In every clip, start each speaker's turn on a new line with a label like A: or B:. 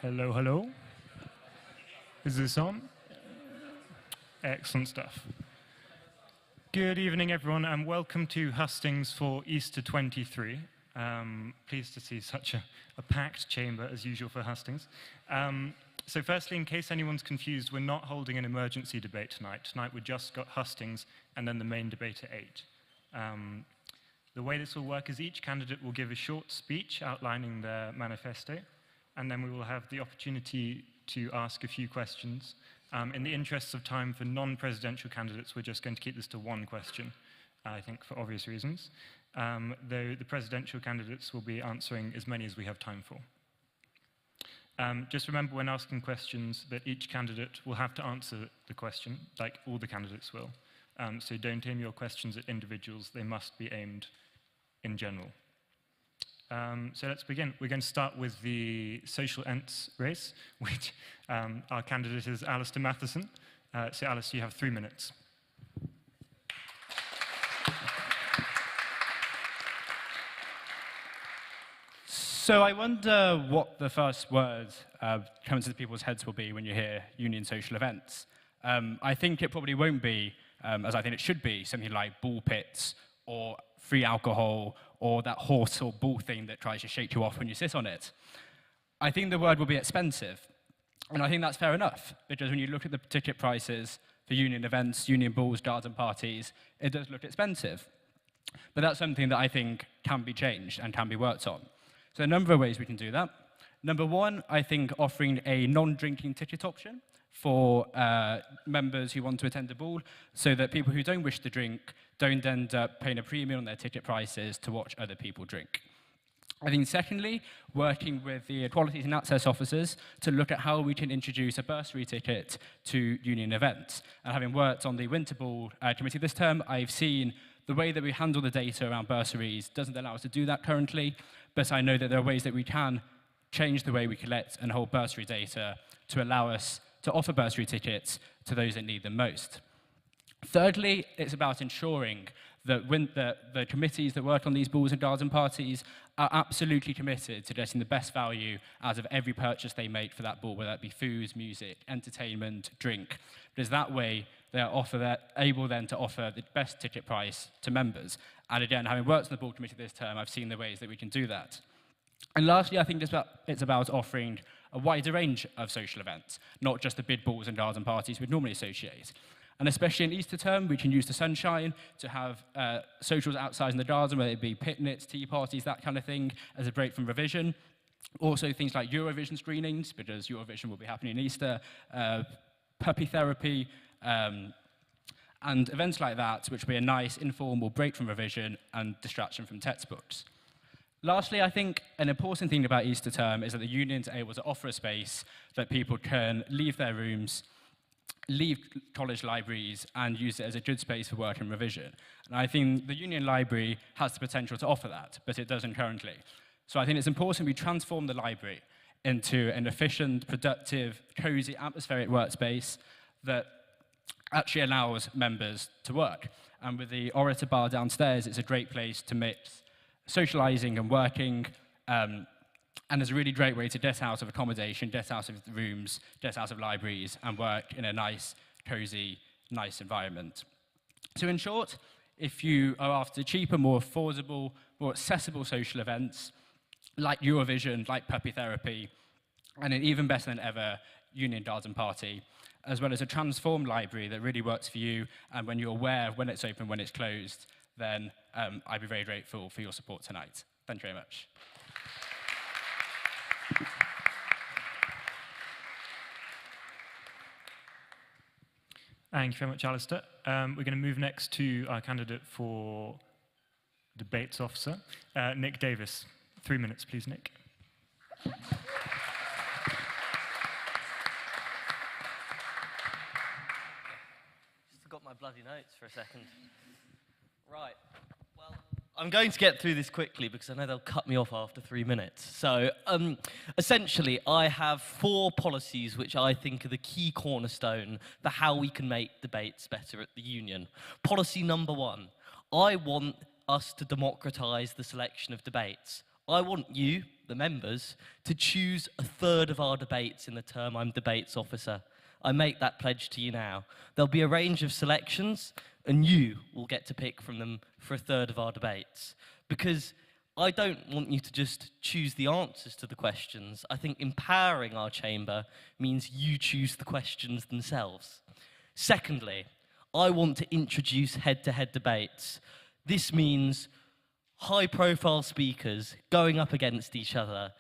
A: Hello, hello. Is this on? Excellent stuff. Good evening, everyone, and welcome to Hustings for Easter 23. Pleased to see such a packed chamber, as usual, for Hustings. So firstly, in case anyone's confused, we're not holding an emergency debate tonight. Tonight, we've just got Hustings and then the main debate at 8. The way this will work is each candidate will give a short speech outlining their manifesto, and then we will have the opportunity to ask a few questions. In the interests of time for non-presidential candidates, we're just going to keep this to one question, I think for obvious reasons, though the presidential candidates will be answering as many as we have time for. Just remember when asking questions that each candidate will have to answer the question, like all the candidates will. So don't aim your questions at individuals, they must be aimed in general. So let's begin. We're going to start with the social ents race, which our candidate is Alistair Matheson. So Alistair, you have 3 minutes.
B: So I wonder what the first word comes into people's heads will be when you hear union social events. I think it probably won't be, as I think it should be, something like ball pits or free alcohol or that horse or bull thing that tries to shake you off when you sit on it. I think the word will be expensive. And I think that's fair enough, because when you look at the ticket prices for union events, union balls, garden parties, it does look expensive. But that's something that I think can be changed and can be worked on. So a number of ways we can do that. Number one, I think offering a non-drinking ticket option for members who want to attend a ball, so that people who don't wish to drink don't end up paying a premium on their ticket prices to watch other people drink. I think secondly, working with the Equalities and Access officers to look at how we can introduce a bursary ticket to union events. And having worked on the Winter Ball committee this term, I've seen the way that we handle the data around bursaries doesn't allow us to do that currently, but I know that there are ways that we can change the way we collect and hold bursary data to allow us to offer bursary tickets to those that need them most. Thirdly, it's about ensuring that the committees that work on these balls and garden parties are absolutely committed to getting the best value out of every purchase they make for that ball, whether that be food, music, entertainment, drink, because that way they're able then to offer the best ticket price to members. And again, having worked on the ball committee this term, I've seen the ways that we can do that. And lastly, I think it's about offering a wider range of social events, not just the big balls and garden parties we'd normally associate. And especially in Easter term, we can use the sunshine to have socials outside in the garden, whether it be picnics, tea parties, that kind of thing, as a break from revision. Also things like Eurovision screenings, because Eurovision will be happening in Easter, puppy therapy, and events like that, which will be a nice informal break from revision and distraction from textbooks. Lastly, I think an important thing about Easter term is that the unions are able to offer a space that people can leave their rooms, leave college libraries, and use it as a good space for work and revision. And I think the union library has the potential to offer that, but it doesn't currently. So I think it's important we transform the library into an efficient, productive, cozy, atmospheric workspace that actually allows members to work. And with the orator bar downstairs, it's a great place to mix socializing and working, and it's a really great way to get out of accommodation, get out of the rooms, get out of libraries, and work in a nice, cozy, nice environment. So in short, if you are after cheaper, more affordable, more accessible social events, like Eurovision, like puppy therapy, and an even better than ever union garden party, as well as a transformed library that really works for you, and when you're aware of when it's open, when it's closed, then I'd be very grateful for your support tonight. Thank you very much.
A: Thank you very much, Alistair. We're going to move next to our candidate for debates officer, Nick Davis. 3 minutes, please, Nick.
C: Forgot my bloody notes for a second. Right. Well, I'm going to get through this quickly because I know they'll cut me off after 3 minutes. So, essentially, I have 4 policies which I think are the key cornerstone for how we can make debates better at the union. Policy number 1, I want us to democratise the selection of debates. I want you, the members, to choose a third of our debates in the term I'm debates officer. I make that pledge to you now. There'll be a range of selections, and you will get to pick from them for a third of our debates. Because I don't want you to just choose the answers to the questions. I think empowering our chamber means you choose the questions themselves. Secondly, I want to introduce head-to-head debates. This means high-profile speakers going up against each other,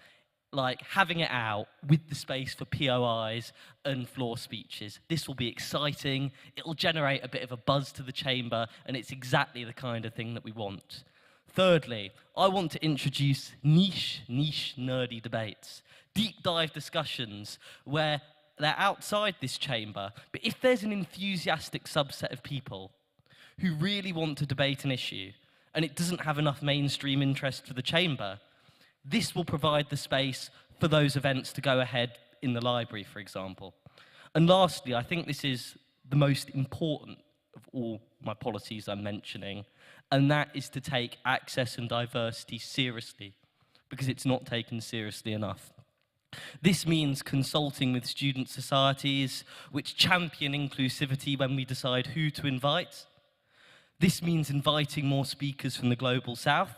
C: like having it out with the space for POIs and floor speeches. This will be exciting, it'll generate a bit of a buzz to the chamber, and it's exactly the kind of thing that we want. Thirdly, I want to introduce niche, nerdy debates. Deep dive discussions where they're outside this chamber, but if there's an enthusiastic subset of people who really want to debate an issue, and it doesn't have enough mainstream interest for the chamber, this will provide the space for those events to go ahead in the library, for example. And lastly, I think this is the most important of all my policies I'm mentioning, and that is to take access and diversity seriously, because it's not taken seriously enough. This means consulting with student societies which champion inclusivity when we decide who to invite. This means inviting more speakers from the Global South.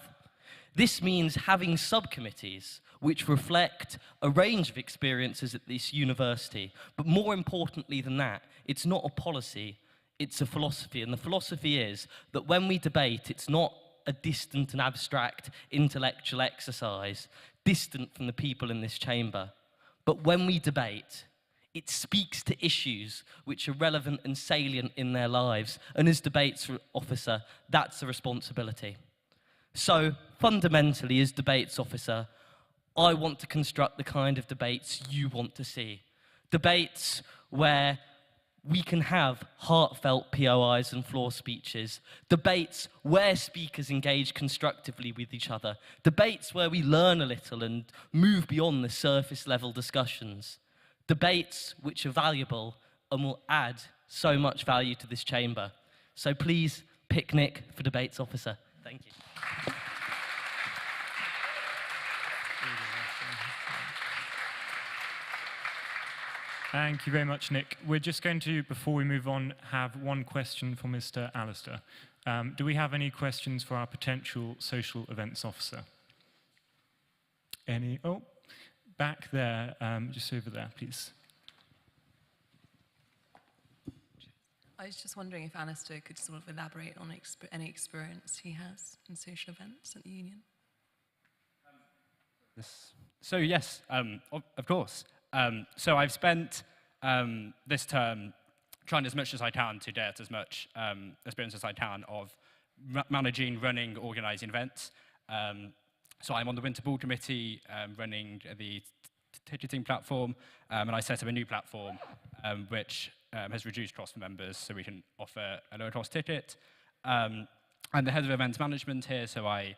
C: This means having subcommittees which reflect a range of experiences at this university. But more importantly than that, it's not a policy, it's a philosophy. And the philosophy is that when we debate, it's not a distant and abstract intellectual exercise, distant from the people in this chamber. But when we debate, it speaks to issues which are relevant and salient in their lives. And as debates officer, that's a responsibility. So fundamentally, as debates officer, I want to construct the kind of debates you want to see. Debates where we can have heartfelt POIs and floor speeches. Debates where speakers engage constructively with each other. Debates where we learn a little and move beyond the surface level discussions. Debates which are valuable and will add so much value to this chamber. So please pick Nick for debates officer. Thank you.
A: Thank you very much, Nick. We're just going to, before we move on, have one question for Mr. Alistair. Do we have any questions for our potential social events officer? Any? Oh, back there, just over there, please.
D: I was just wondering if Alistair could sort of elaborate on any experience he has in social events at the union.
B: So yes, of course. So I've spent this term trying as much as I can to get as much experience as I can of managing, running, organising events. So I'm on the Winter Ball Committee running the ticketing platform, and I set up a new platform which has reduced cost for members so we can offer a lower cost ticket. I'm the head of events management here, so I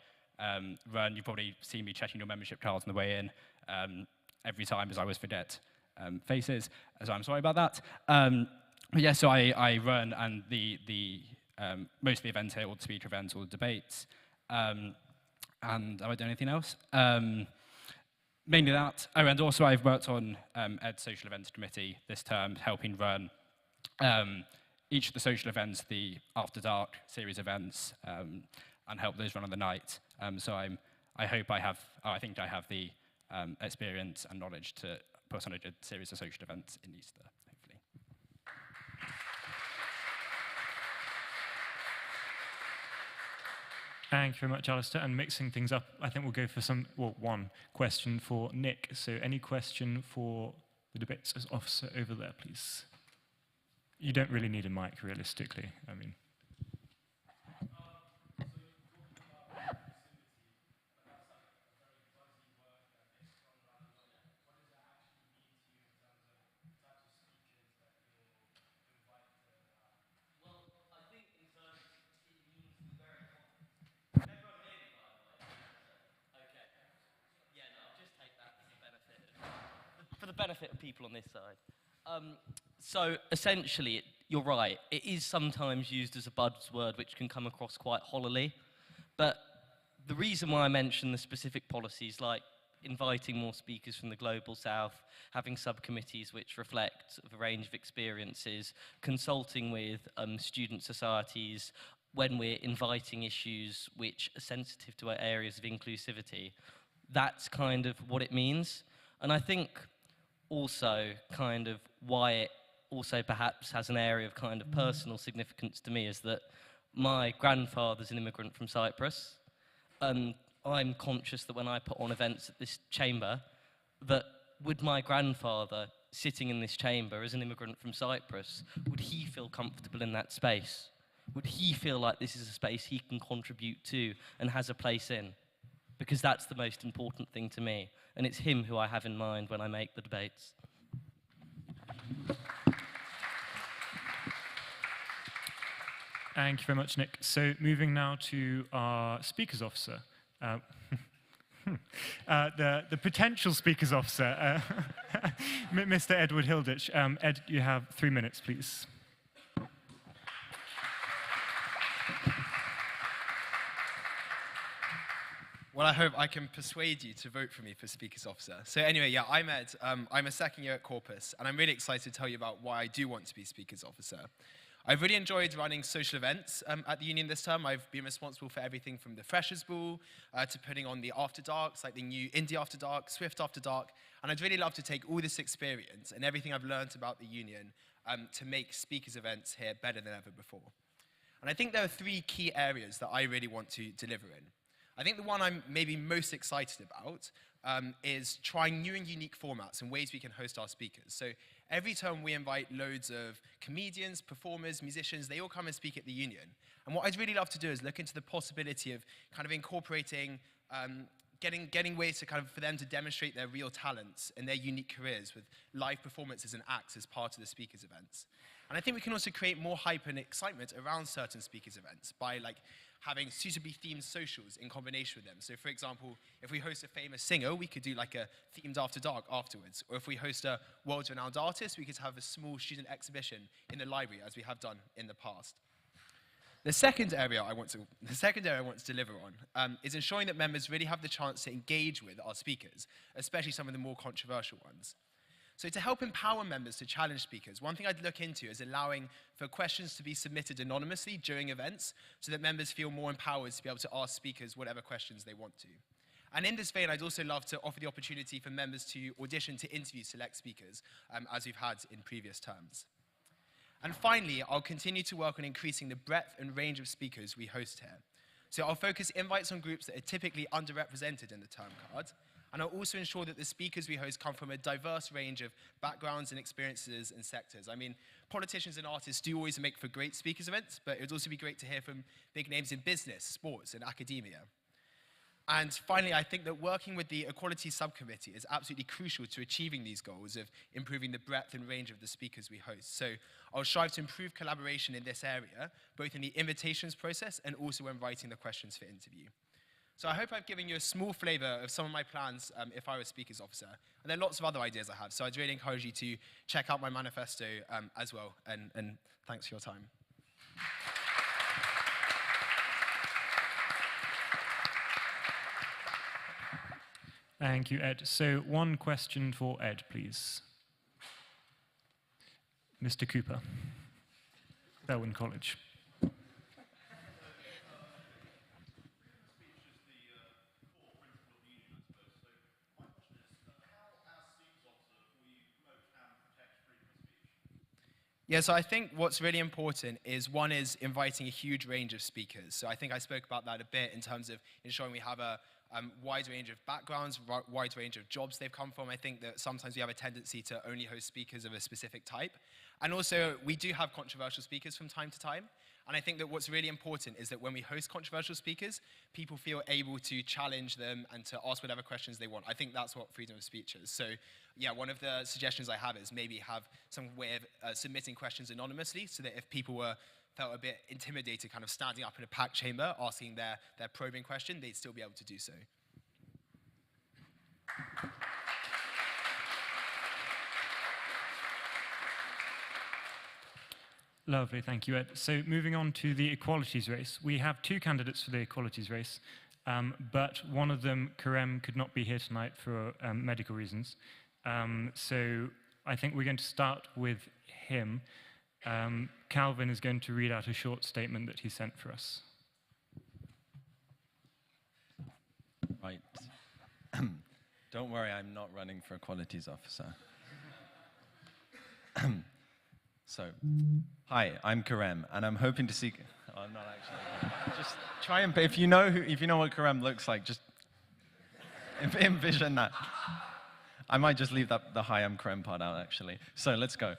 B: run, you've probably seen me checking your membership cards on the way in every time, as I always forget faces, so I'm sorry about that. But yeah, so I run and most of the events here, all the speaker events, all the debates, and have I done anything else? Mainly that. Oh, and also I've worked on Ed's Social Events Committee this term, helping run each of the social events, the After Dark series events, and help those run on the night. So I hope I have, I think I have the experience and knowledge to put on a good series of social events in Easter, hopefully.
A: Thank you very much, Alistair. And mixing things up, I think we'll go for one question for Nick. So any question for the debates officer over there, please? You don't really need a mic, realistically. I mean.
C: For the benefit of people on this side. So essentially, you're right, it is sometimes used as a buzzword which can come across quite hollowly, but the reason why I mention the specific policies like inviting more speakers from the Global South, having subcommittees which reflect a range of experiences, consulting with student societies when we're inviting issues which are sensitive to our areas of inclusivity, that's kind of what it means. And I think also kind of why it also perhaps has an area of kind of personal significance to me is that my grandfather's an immigrant from Cyprus, and I'm conscious that when I put on events at this chamber, that would my grandfather sitting in this chamber as an immigrant from Cyprus, would he feel comfortable in that space? Would he feel like this is a space he can contribute to and has a place in? Because that's the most important thing to me, and it's him who I have in mind when I make the debates.
A: Thank you very much, Nick. So moving now to our Speakers Officer. The potential Speakers Officer, Mr. Edward Hilditch. Ed, you have 3 minutes, please.
E: Well, I hope I can persuade you to vote for me for Speakers Officer. So anyway, yeah, I'm Ed. I'm a second year at Corpus, and I'm really excited to tell you about why I do want to be Speakers Officer. I've really enjoyed running social events at the union this term. I've been responsible for everything from the Freshers' Ball to putting on the After Darks, like the new Indie After Dark, Swift After Dark, and I'd really love to take all this experience and everything I've learned about the union to make speakers events here better than ever before. And I think there are 3 key areas that I really want to deliver in. I think the one I'm maybe most excited about is trying new and unique formats and ways we can host our speakers. So every term we invite loads of comedians, performers, musicians, they all come and speak at the union. And what I'd really love to do is look into the possibility of kind of incorporating, getting ways to kind of for them to demonstrate their real talents and their unique careers with live performances and acts as part of the speakers events. And I think we can also create more hype and excitement around certain speakers events by like having suitably themed socials in combination with them. So for example, if we host a famous singer, we could do like a themed After Dark afterwards. Or if we host a world-renowned artist, we could have a small student exhibition in the library, as we have done in the past. The second area I want to deliver on is ensuring that members really have the chance to engage with our speakers, especially some of the more controversial ones. So to help empower members to challenge speakers, one thing I'd look into is allowing for questions to be submitted anonymously during events so that members feel more empowered to be able to ask speakers whatever questions they want to. And in this vein, I'd also love to offer the opportunity for members to audition to interview select speakers, as we've had in previous terms. And finally, I'll continue to work on increasing the breadth and range of speakers we host here. So I'll focus invites on groups that are typically underrepresented in the term card, and I'll also ensure that the speakers we host come from a diverse range of backgrounds and experiences and sectors. I mean, politicians and artists do always make for great speakers events, but it would also be great to hear from big names in business, sports, and academia. And finally, I think that working with the Equality Subcommittee is absolutely crucial to achieving these goals of improving the breadth and range of the speakers we host. So I'll strive to improve collaboration in this area, both in the invitations process and also when writing the questions for interview. So I hope I've given you a small flavor of some of my plans if I was Speakers Officer. And there are lots of other ideas I have, so I'd really encourage you to check out my manifesto as well. And thanks for your time.
A: Thank you, Ed. So one question for Ed, please. Mr. Cooper, Selwyn College.
E: Yeah, so I think what's really important is, one is inviting a huge range of speakers. So I think I spoke about that a bit in terms of ensuring we have a wide range of backgrounds, wide range of jobs they've come from. I think that sometimes we have a tendency to only host speakers of a specific type. And also, we do have controversial speakers from time to time. And I think that what's really important is that when we host controversial speakers, people feel able to challenge them and to ask whatever questions they want. I think that's what freedom of speech is. So yeah, one of the suggestions I have is maybe have some way of submitting questions anonymously so that if people felt a bit intimidated kind of standing up in a packed chamber asking their probing question, they'd still be able to do so.
A: Lovely, thank you, Ed. So moving on to the equalities race. We have 2 candidates for the equalities race. but one of them, Karem, could not be here tonight for medical reasons. So I think we're going to start with him. Calvin is going to read out a short statement that he sent for us.
F: Right. Don't worry, I'm not running for Equalities Officer. So, hi, I'm Karem, and I'm hoping to see. Oh, I'm not actually. Just try and, if you know what Karem looks like, just envision that. I might just leave the hi, I'm Karem part out, actually. So let's go.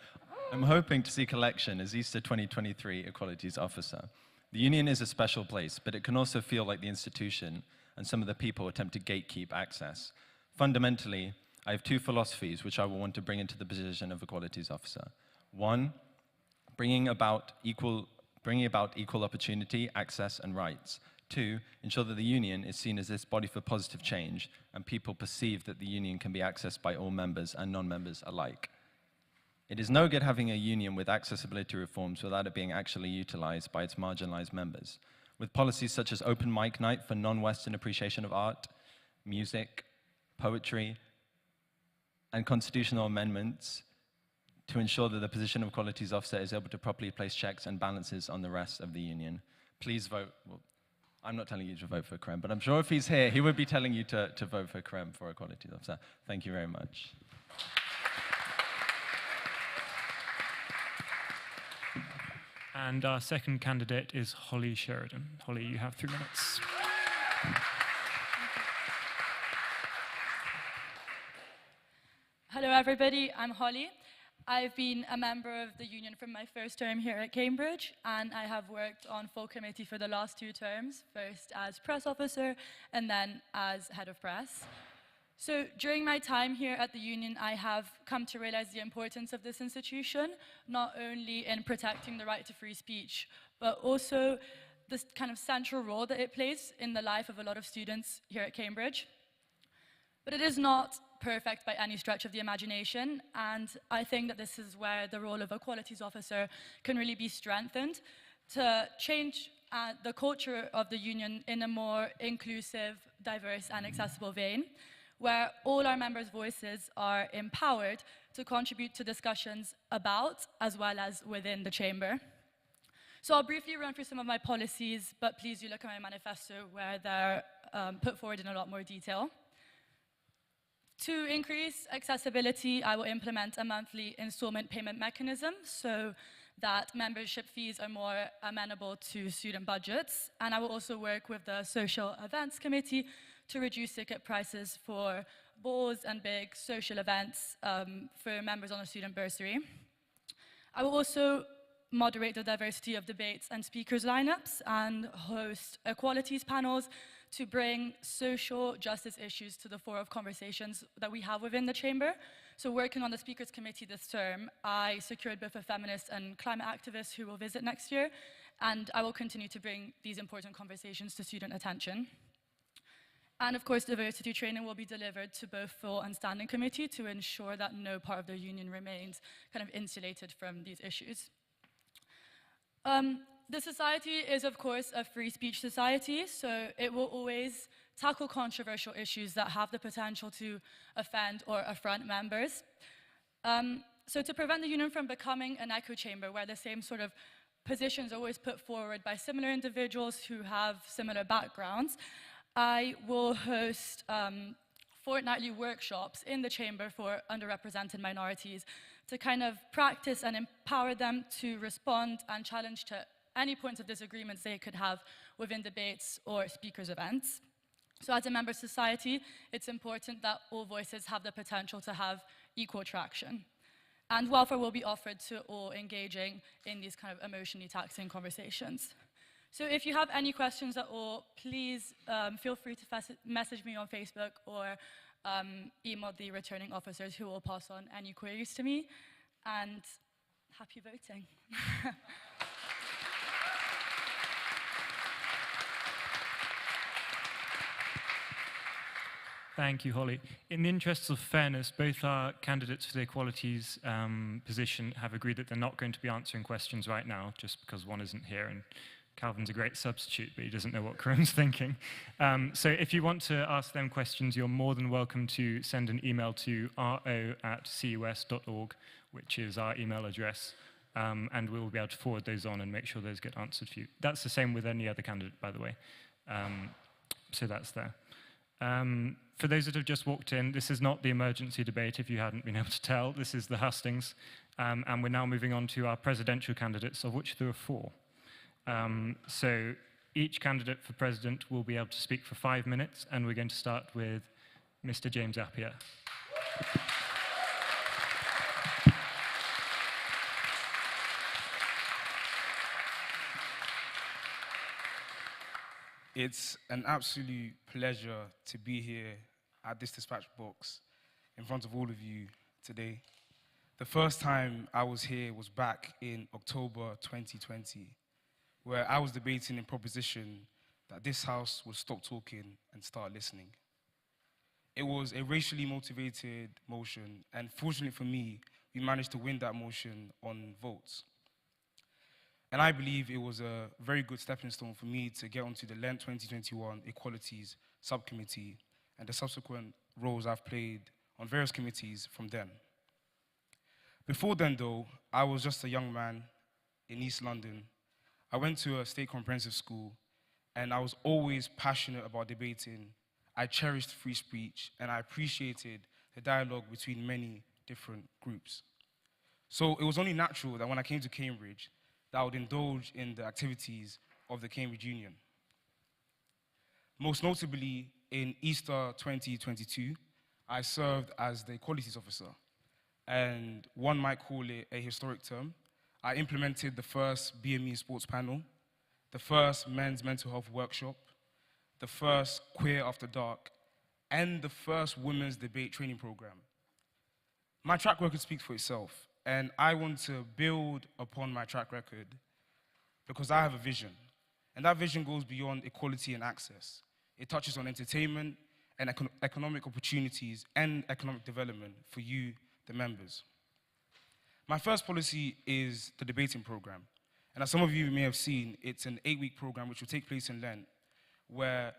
F: I'm hoping to seek election as Easter 2023 Equalities Officer. The union is a special place, but it can also feel like the institution and some of the people attempt to gatekeep access. Fundamentally, I have two philosophies which I will want to bring into the position of Equalities Officer. One, bringing about equal opportunity, access, and rights. Two, ensure that the union is seen as this body for positive change, and people perceive that the union can be accessed by all members and non-members alike. It is no good having a union with accessibility reforms without it being actually utilized by its marginalized members. With policies such as open mic night for non-Western appreciation of art, music, poetry, and constitutional amendments to ensure that the position of Equalities Officer is able to properly place checks and balances on the rest of the union. Please vote. Well, I'm not telling you to vote for Karem, but I'm sure if he's here, he would be telling you to vote for Karem for Equalities Officer. Thank you very much.
A: And our second candidate is Holly Sheridan. Holly, you have 3 minutes.
G: Hello everybody, I'm Holly. I've been a member of the union from my first term here at Cambridge, and I have worked on full committee for the last 2 terms, first as press officer and then as head of press. So during my time here at the union, I have come to realize the importance of this institution, not only in protecting the right to free speech, but also this kind of central role that it plays in the life of a lot of students here at Cambridge. But it is not perfect by any stretch of the imagination, and I think that this is where the role of Equalities Officer can really be strengthened to change the culture of the union in a more inclusive, diverse and accessible vein, where all our members' voices are empowered to contribute to discussions about as well as within the chamber. So I'll briefly run through some of my policies, but please do look at my manifesto where they're put forward in a lot more detail. To increase accessibility, I will implement a monthly installment payment mechanism so that membership fees are more amenable to student budgets. And I will also work with the Social Events Committee to reduce ticket prices for balls and big social events for members on a student bursary. I will also moderate the diversity of debates and speakers lineups and host equalities panels to bring social justice issues to the fore of conversations that we have within the chamber. So working on the speakers committee this term, I secured both a feminist and climate activist who will visit next year, and I will continue to bring these important conversations to student attention. And of course, diversity training will be delivered to both full and standing committee to ensure that no part of the union remains kind of insulated from these issues. The society is, of course, a free speech society, so it will always tackle controversial issues that have the potential to offend or affront members. So to prevent the union from becoming an echo chamber where the same sort of positions are always put forward by similar individuals who have similar backgrounds, I will host fortnightly workshops in the chamber for underrepresented minorities to kind of practice and empower them to respond and challenge to any points of disagreements they could have within debates or speakers' events. So as a member society, it's important that all voices have the potential to have equal traction. And welfare will be offered to all engaging in these kind of emotionally taxing conversations. So if you have any questions at all, please feel free to message me on Facebook or email the returning officers who will pass on any queries to me. And happy voting.
A: Thank you, Holly. In the interests of fairness, both our candidates for the equalities position have agreed that they're not going to be answering questions right now, just because one isn't here and Calvin's a great substitute, but he doesn't know what Chrome's thinking. So if you want to ask them questions, you're more than welcome to send an email to ro@cus.org, which is our email address, and we'll be able to forward those on and make sure those get answered for you. That's the same with any other candidate, by the way. So that's there. For those that have just walked in, this is not the emergency debate, if you hadn't been able to tell. This is the hustings. And we're now moving on to our presidential candidates, of which there are 4. So each candidate for president will be able to speak for 5 minutes, and we're going to start with Mr. James Appiah.
H: It's an absolute pleasure to be here at this dispatch box in front of all of you today. The first time I was here was back in October 2020, where I was debating a proposition that this House would stop talking and start listening. It was a racially motivated motion, and fortunately for me, we managed to win that motion on votes. And I believe it was a very good stepping stone for me to get onto the Lent 2021 Equalities Subcommittee and the subsequent roles I've played on various committees from then. Before then, though, I was just a young man in East London. I went to a state comprehensive school, and I was always passionate about debating. I cherished free speech, and I appreciated the dialogue between many different groups. So it was only natural that when I came to Cambridge, that I would indulge in the activities of the Cambridge Union. Most notably, in Easter 2022, I served as the Equalities Officer, and one might call it a historic term. I implemented the first BME sports panel, the first men's mental health workshop, the first Queer After Dark, and the first women's debate training program. My track record speaks for itself, and I want to build upon my track record because I have a vision, and that vision goes beyond equality and access. It touches on entertainment and economic opportunities and economic development for you, the members. My first policy is the debating program. And as some of you may have seen, it's an 8-week program which will take place in Lent, where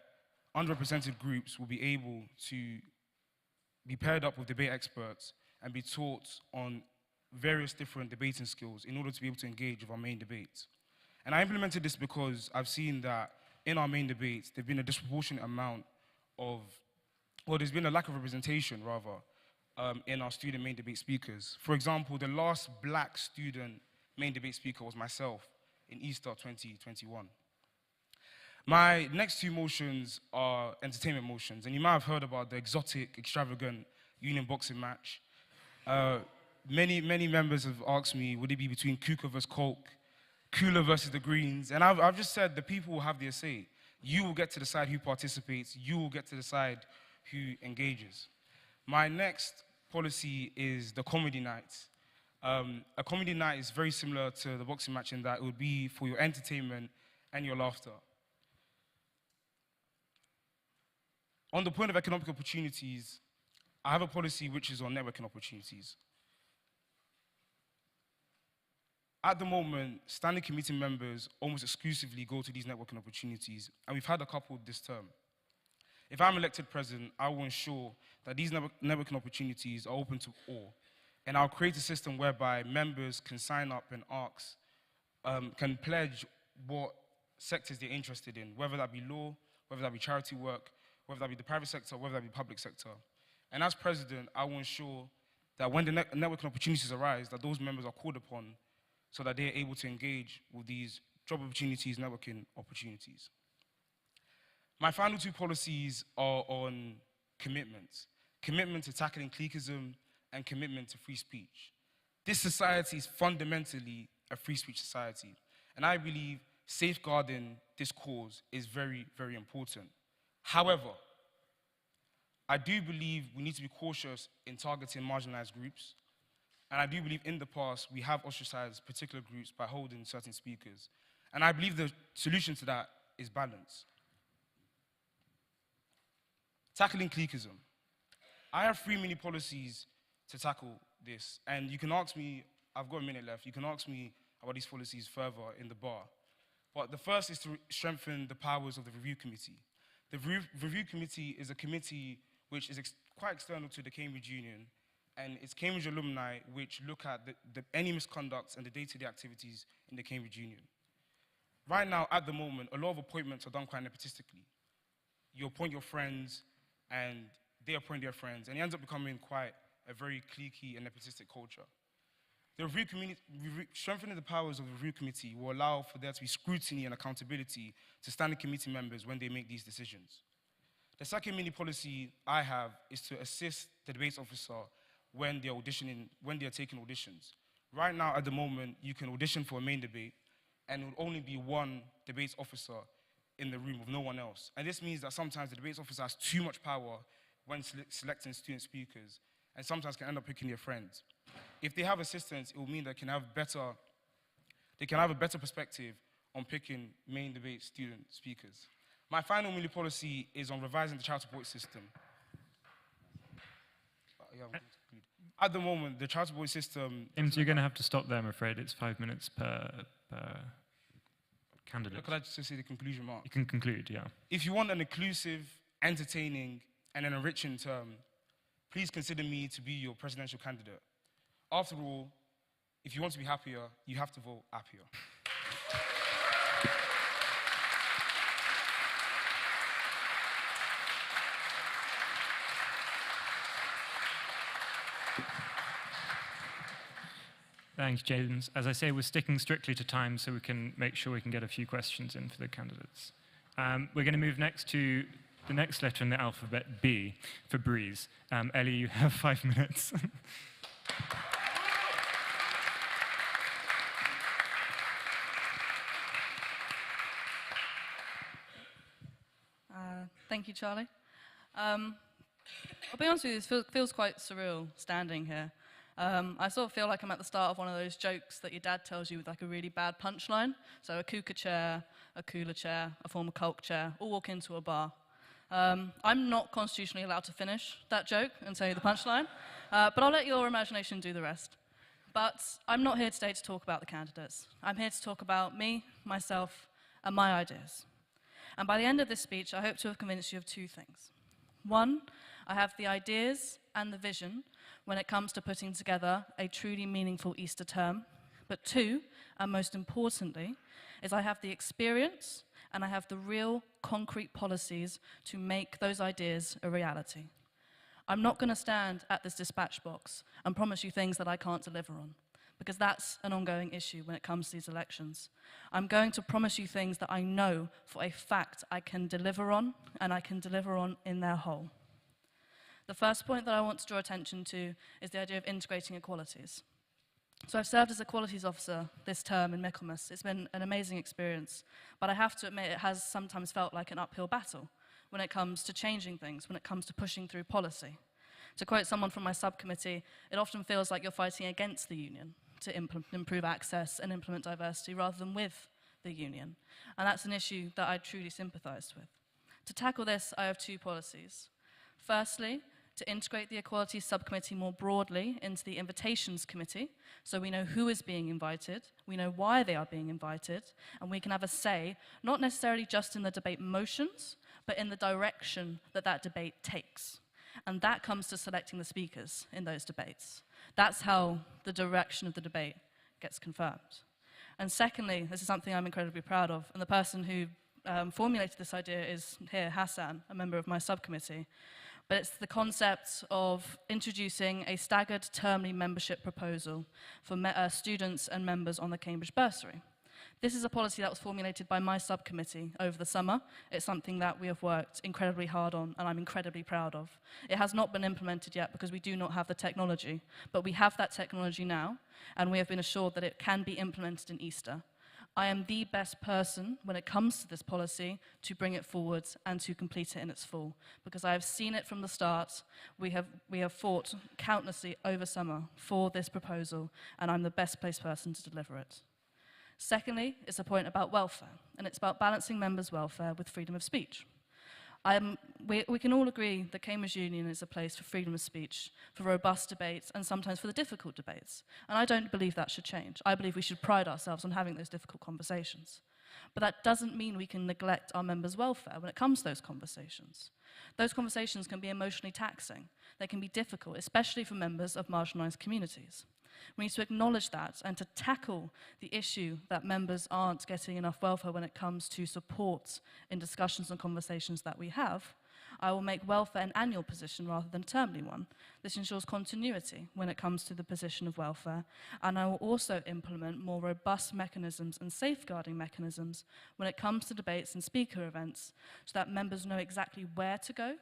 H: underrepresented groups will be able to be paired up with debate experts and be taught on various different debating skills in order to be able to engage with our main debates. And I implemented this because I've seen that in our main debates, there's been a disproportionate amount of, well, there's been a lack of representation, rather, in our student main debate speakers. For example, the last black student main debate speaker was myself in Easter 2021. My next 2 motions are entertainment motions, and you might have heard about the exotic, extravagant union boxing match. Many members have asked me, would it be between Kuka versus Coke, Cooler versus the Greens? And I've just said the people will have their say. You will get to decide who participates. You will get to decide who engages. My next policy is the comedy night. A comedy night is very similar to the boxing match in that it would be for your entertainment and your laughter. On the point of economic opportunities, I have a policy which is on networking opportunities. At the moment, standing committee members almost exclusively go to these networking opportunities, and we've had a couple this term. If I'm elected president, I will ensure that these networking opportunities are open to all, and I'll create a system whereby members can sign up and ask, can pledge what sectors they're interested in, whether that be law, whether that be charity work, whether that be the private sector, whether that be public sector. And as president, I will ensure that when the networking opportunities arise, that those members are called upon so that they're able to engage with these job opportunities, networking opportunities. My final 2 policies are on commitments. Commitment to tackling cliquism and commitment to free speech. This society is fundamentally a free speech society, and I believe safeguarding this cause is very, very important. However, I do believe we need to be cautious in targeting marginalized groups, and I do believe in the past we have ostracized particular groups by holding certain speakers. And I believe the solution to that is balance. Tackling cliquism. I have 3 mini policies to tackle this, and you can ask me, I've got a minute left, you can ask me about these policies further in the bar. But the first is to strengthen the powers of the review committee. The review committee is a committee which is quite external to the Cambridge Union, and it's Cambridge alumni which look at any misconducts and the day-to-day activities in the Cambridge Union. Right now, at the moment, a lot of appointments are done quite nepotistically. You appoint your friends, and they appoint their friends, and it ends up becoming quite a very cliquey and nepotistic culture. The strengthening the powers of the review committee will allow for there to be scrutiny and accountability to standing committee members when they make these decisions. The second mini policy I have is to assist the debates officer when they're taking auditions. Right now, at the moment, you can audition for a main debate, and it will only be one debates officer in the room with no one else. And this means that sometimes the debates officer has too much power when selecting student speakers, and sometimes can end up picking their friends. If they have assistants, it will mean they can have a better perspective on picking main debate student speakers. My final mini policy is on revising the child support system. At the moment, the child support system...
A: James, you're going to have to stop there, I'm afraid. It's 5 minutes per candidate.
H: Could I just say the conclusion mark?
A: You can conclude, yeah.
H: If you want an inclusive, entertaining, and an enriching term, please consider me to be your presidential candidate. After all, if you want to be happier, you have to vote happier.
A: Thanks, James. As I say, we're sticking strictly to time so we can make sure we can get a few questions in for the candidates. We're going to move next to the next letter in the alphabet, B, for Breeze. Ellie, you have 5 minutes.
I: Thank you, Charlie. I'll be honest with you, it feels quite surreal standing here. I sort of feel like I'm at the start of one of those jokes that your dad tells you with like a really bad punchline. So a Kuka chair, a cooler chair, a former Culk chair, all walk into a bar. I'm not constitutionally allowed to finish that joke and say the punchline, but I'll let your imagination do the rest. But I'm not here today to talk about the candidates. I'm here to talk about me, myself, and my ideas. And by the end of this speech, I hope to have convinced you of two things. One, I have the ideas and the vision when it comes to putting together a truly meaningful Easter term. But two, and most importantly, is I have the experience and I have the real concrete policies to make those ideas a reality. I'm not going to stand at this dispatch box and promise you things that I can't deliver on, because that's an ongoing issue when it comes to these elections. I'm going to promise you things that I know for a fact I can deliver on, and I can deliver on in their whole. The first point that I want to draw attention to is the idea of integrating equalities. So I've served as a qualities officer this term in Michaelmas. It's been an amazing experience, but I have to admit it has sometimes felt like an uphill battle when it comes to changing things, when it comes to pushing through policy. To quote someone from my subcommittee, it often feels like you're fighting against the union to improve access and implement diversity rather than with the union. And that's an issue that I truly sympathise with. To tackle this, I have two policies. Firstly, to integrate the Equalities Subcommittee more broadly into the Invitations Committee, so we know who is being invited, we know why they are being invited, and we can have a say, not necessarily just in the debate motions, but in the direction that that debate takes. And that comes to selecting the speakers in those debates. That's how the direction of the debate gets confirmed. And secondly, this is something I'm incredibly proud of, and the person who formulated this idea is here, Hassan, a member of my subcommittee. But it's the concept of introducing a staggered termly membership proposal for students and members on the Cambridge bursary. This is a policy that was formulated by my subcommittee over the summer. It's something that we have worked incredibly hard on, and I'm incredibly proud of. It has not been implemented yet because we do not have the technology, but we have that technology now, and we have been assured that it can be implemented in Easter. I am the best person when it comes to this policy to bring it forward and to complete it in its full, because I have seen it from the start. We have fought countlessly over summer for this proposal, and I'm the best placed person to deliver it. Secondly, it's a point about welfare, and it's about balancing members' welfare with freedom of speech. We can all agree that Cambridge Union is a place for freedom of speech, for robust debates, and sometimes for the difficult debates. And I don't believe that should change. I believe we should pride ourselves on having those difficult conversations. But that doesn't mean we can neglect our members' welfare when it comes to those conversations. Those conversations can be emotionally taxing. They can be difficult, especially for members of marginalised communities. We need to acknowledge that and to tackle the issue that members aren't getting enough welfare when it comes to support in discussions and conversations that we have. I will make welfare an annual position rather than a termly one. This ensures continuity when it comes to the position of welfare, and I will also implement more robust mechanisms and safeguarding mechanisms when it comes to debates and speaker events so that members know exactly where to go,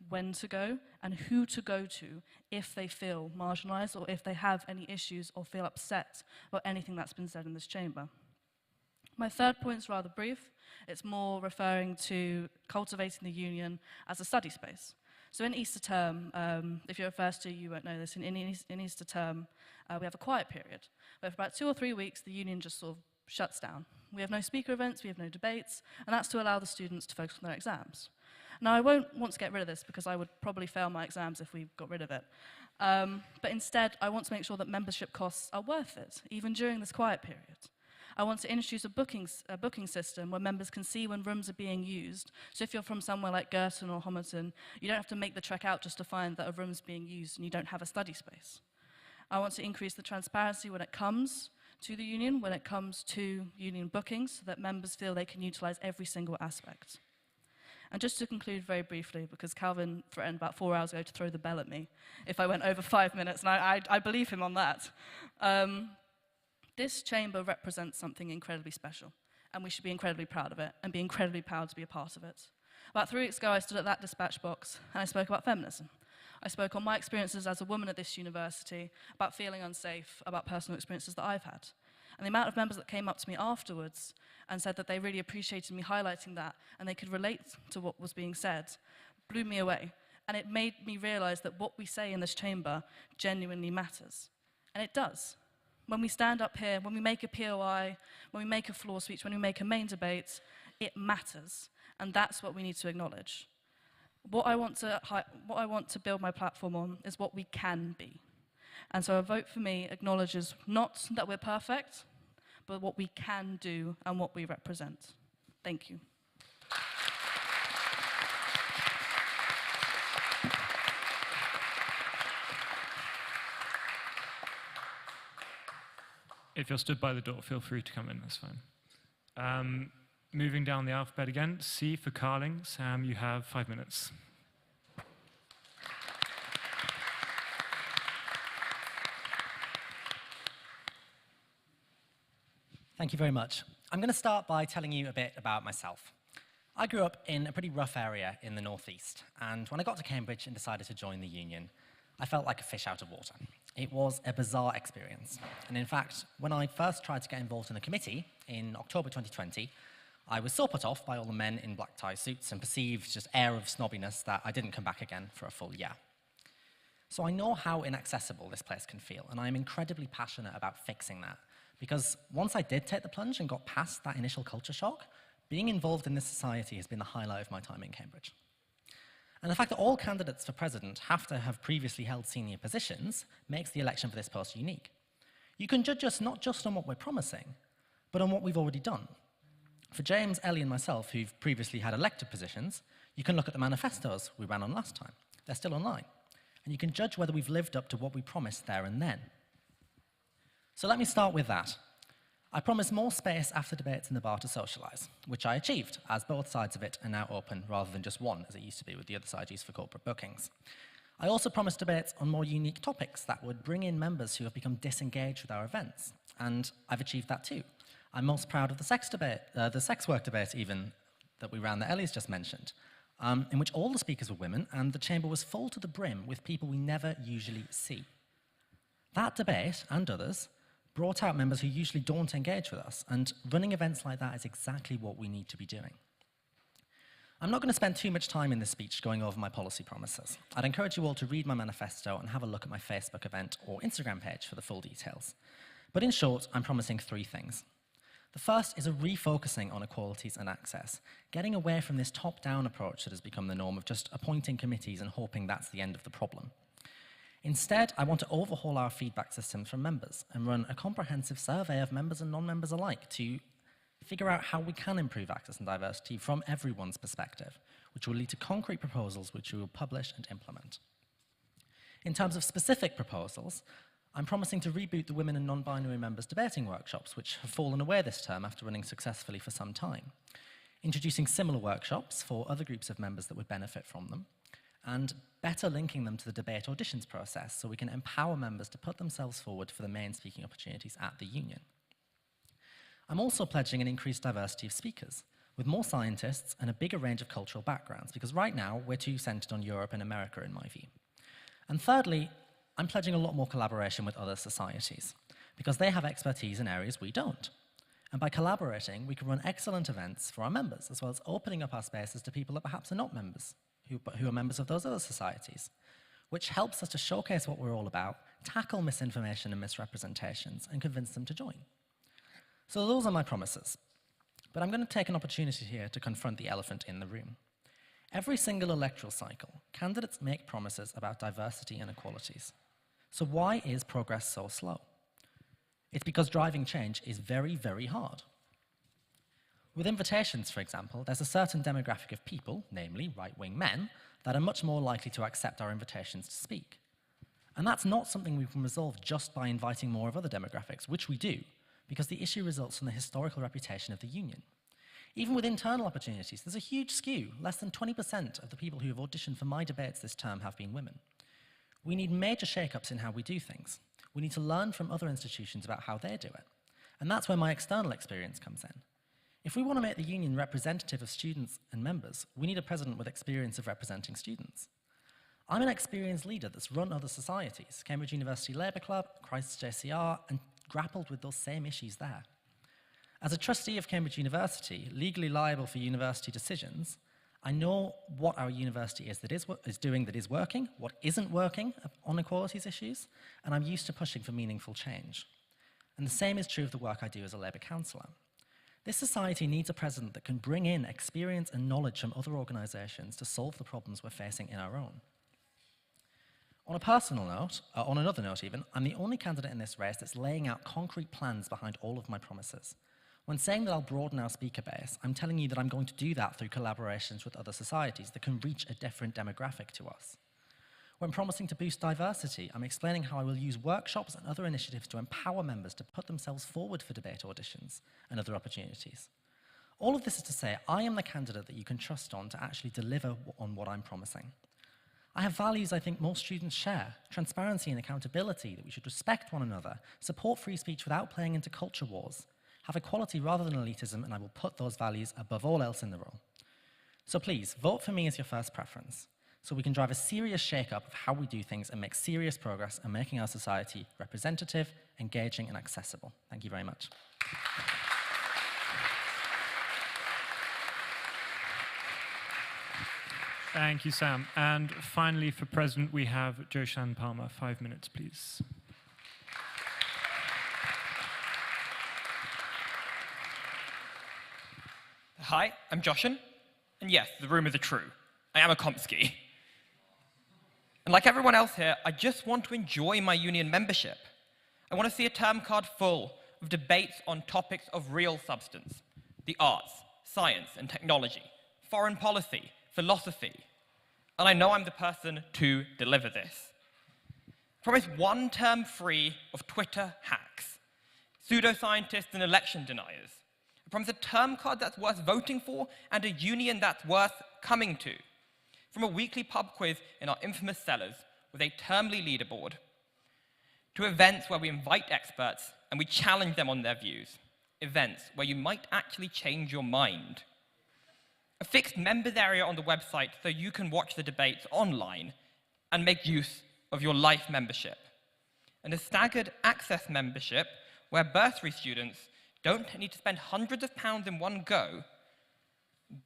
I: when to go, and who to go to if they feel marginalised or if they have any issues or feel upset about anything that's been said in this chamber. My third point is rather brief. It's more referring to cultivating the union as a study space. So in Easter term, if you're a first year, you won't know this, in Easter term, we have a quiet period, where for about 2 or 3 weeks, the union just sort of shuts down. We have no speaker events, we have no debates, and that's to allow the students to focus on their exams. Now, I won't want to get rid of this because I would probably fail my exams if we got rid of it. But instead, I want to make sure that membership costs are worth it, even during this quiet period. I want to introduce a booking system where members can see when rooms are being used. So if you're from somewhere like Girton or Homerton, you don't have to make the trek out just to find that a room's being used and you don't have a study space. I want to increase the transparency when it comes to the union, when it comes to union bookings, so that members feel they can utilise every single aspect. And just to conclude very briefly, because Calvin threatened about 4 hours ago to throw the bell at me if I went over 5 minutes, and I believe him on that. This chamber represents something incredibly special, and we should be incredibly proud of it, and be incredibly proud to be a part of it. About 3 weeks ago, I stood at that dispatch box, and I spoke about feminism. I spoke on my experiences as a woman at this university, about feeling unsafe, about personal experiences that I've had. And the amount of members that came up to me afterwards and said that they really appreciated me highlighting that, and they could relate to what was being said, blew me away. And it made me realize that what we say in this chamber genuinely matters. And it does. When we stand up here, when we make a POI, when we make a floor speech, when we make a main debate, it matters. And that's what we need to acknowledge. What I want to build my platform on is what we can be. And so a vote for me acknowledges not that we're perfect, but what we can do and what we represent. Thank you.
A: If you're stood by the door, feel free to come in, that's fine. Moving down the alphabet again, C for Carling. Sam, you have 5 minutes.
J: Thank you very much. I'm going to start by telling you a bit about myself. I grew up in a pretty rough area in the northeast, and when I got to Cambridge and decided to join the union, I felt like a fish out of water. It was a bizarre experience. And in fact, when I first tried to get involved in the committee in October 2020, I was so put off by all the men in black tie suits and perceived just air of snobbiness that I didn't come back again for a full year. So I know how inaccessible this place can feel, and I'm incredibly passionate about fixing that. Because once I did take the plunge and got past that initial culture shock, being involved in this society has been the highlight of my time in Cambridge. And the fact that all candidates for president have to have previously held senior positions makes the election for this post unique. You can judge us not just on what we're promising, but on what we've already done. For James, Ellie, and myself, who've previously had elected positions, you can look at the manifestos we ran on last time. They're still online. And you can judge whether we've lived up to what we promised there and then. So let me start with that. I promised more space after debates in the bar to socialise, which I achieved, as both sides of it are now open rather than just one, as it used to be with the other side used for corporate bookings. I also promised debates on more unique topics that would bring in members who have become disengaged with our events, and I've achieved that too. I'm most proud of the sex work debate even, that we ran that Ellie's just mentioned, in which all the speakers were women, and the chamber was full to the brim with people we never usually see. That debate, and others, brought out members who usually don't engage with us, and running events like that is exactly what we need to be doing. I'm not going to spend too much time in this speech going over my policy promises. I'd encourage you all to read my manifesto and have a look at my Facebook event or Instagram page for the full details. But in short, I'm promising 3 things. The first is a refocusing on equalities and access, getting away from this top-down approach that has become the norm of just appointing committees and hoping that's the end of the problem. Instead, I want to overhaul our feedback systems from members and run a comprehensive survey of members and non-members alike to figure out how we can improve access and diversity from everyone's perspective, which will lead to concrete proposals which we will publish and implement. In terms of specific proposals, I'm promising to reboot the Women and Non-Binary Members debating workshops, which have fallen away this term after running successfully for some time, introducing similar workshops for other groups of members that would benefit from them, and better linking them to the debate auditions process so we can empower members to put themselves forward for the main speaking opportunities at the union. I'm also pledging an increased diversity of speakers, with more scientists and a bigger range of cultural backgrounds, because right now we're too centred on Europe and America in my view. And thirdly, I'm pledging a lot more collaboration with other societies, because they have expertise in areas we don't. And by collaborating, we can run excellent events for our members, as well as opening up our spaces to people that perhaps are not members, who are members of those other societies, which helps us to showcase what we're all about, tackle misinformation and misrepresentations, and convince them to join. So those are my promises. But I'm going to take an opportunity here to confront the elephant in the room. Every single electoral cycle, candidates make promises about diversity and equalities. So why is progress so slow? It's because driving change is very, very hard. With invitations, for example, there's a certain demographic of people, namely right-wing men, that are much more likely to accept our invitations to speak. And that's not something we can resolve just by inviting more of other demographics, which we do, because the issue results from the historical reputation of the union. Even with internal opportunities, there's a huge skew. Less than 20% of the people who have auditioned for my debates this term have been women. We need major shake-ups in how we do things. We need to learn from other institutions about how they do it. And that's where my external experience comes in. If we want to make the union representative of students and members, we need a president with experience of representing students. I'm an experienced leader that's run other societies, Cambridge University Labour Club, Christ's JCR, and grappled with those same issues there. As a trustee of Cambridge University, legally liable for university decisions, I know what our university is doing that is working, what isn't working on equalities issues, and I'm used to pushing for meaningful change. And the same is true of the work I do as a Labour councillor. This society needs a president that can bring in experience and knowledge from other organisations to solve the problems we're facing in our own. On a personal note, on another note even, I'm the only candidate in this race that's laying out concrete plans behind all of my promises. When saying that I'll broaden our speaker base, I'm telling you that I'm going to do that through collaborations with other societies that can reach a different demographic to us. When promising to boost diversity, I'm explaining how I will use workshops and other initiatives to empower members to put themselves forward for debate auditions and other opportunities. All of this is to say, I am the candidate that you can trust on to actually deliver on what I'm promising. I have values I think most students share: transparency and accountability, that we should respect one another, support free speech without playing into culture wars, have equality rather than elitism, and I will put those values above all else in the role. So please, vote for me as your first preference, so we can drive a serious shake-up of how we do things and make serious progress in making our society representative, engaging, and accessible. Thank you very much.
A: Thank you, Sam. And finally, for President, we have Joshan Palmer. 5 minutes, please.
K: Hi, I'm Joshan, and yes, the rumours are true. I am a Komsky. And like everyone else here, I just want to enjoy my union membership. I want to see a term card full of debates on topics of real substance: the arts, science and technology, foreign policy, philosophy. And I know I'm the person to deliver this. I promise one term free of Twitter hacks, pseudoscientists and election deniers. I promise a term card that's worth voting for and a union that's worth coming to. From a weekly pub quiz in our infamous cellars with a termly leaderboard, to events where we invite experts and we challenge them on their views. Events where you might actually change your mind. A fixed members area on the website so you can watch the debates online and make use of your life membership. And a staggered access membership where bursary students don't need to spend hundreds of pounds in one go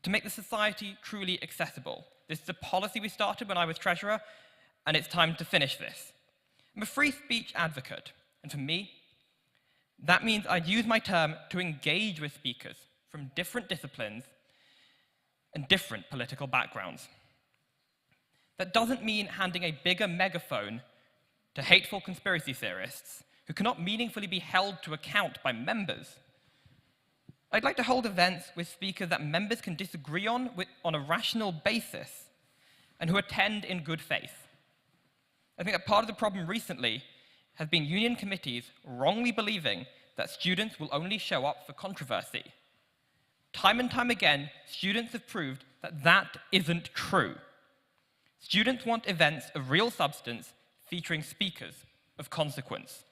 K: to make the society truly accessible. This is a policy we started when I was treasurer, and it's time to finish this. I'm a free speech advocate, and for me, that means I use my term to engage with speakers from different disciplines and different political backgrounds. That doesn't mean handing a bigger megaphone to hateful conspiracy theorists who cannot meaningfully be held to account by members. I'd like to hold events with speakers that members can disagree on a rational basis and who attend in good faith. I think that part of the problem recently has been union committees wrongly believing that students will only show up for controversy. Time and time again, students have proved that that isn't true. Students want events of real substance featuring speakers of consequence.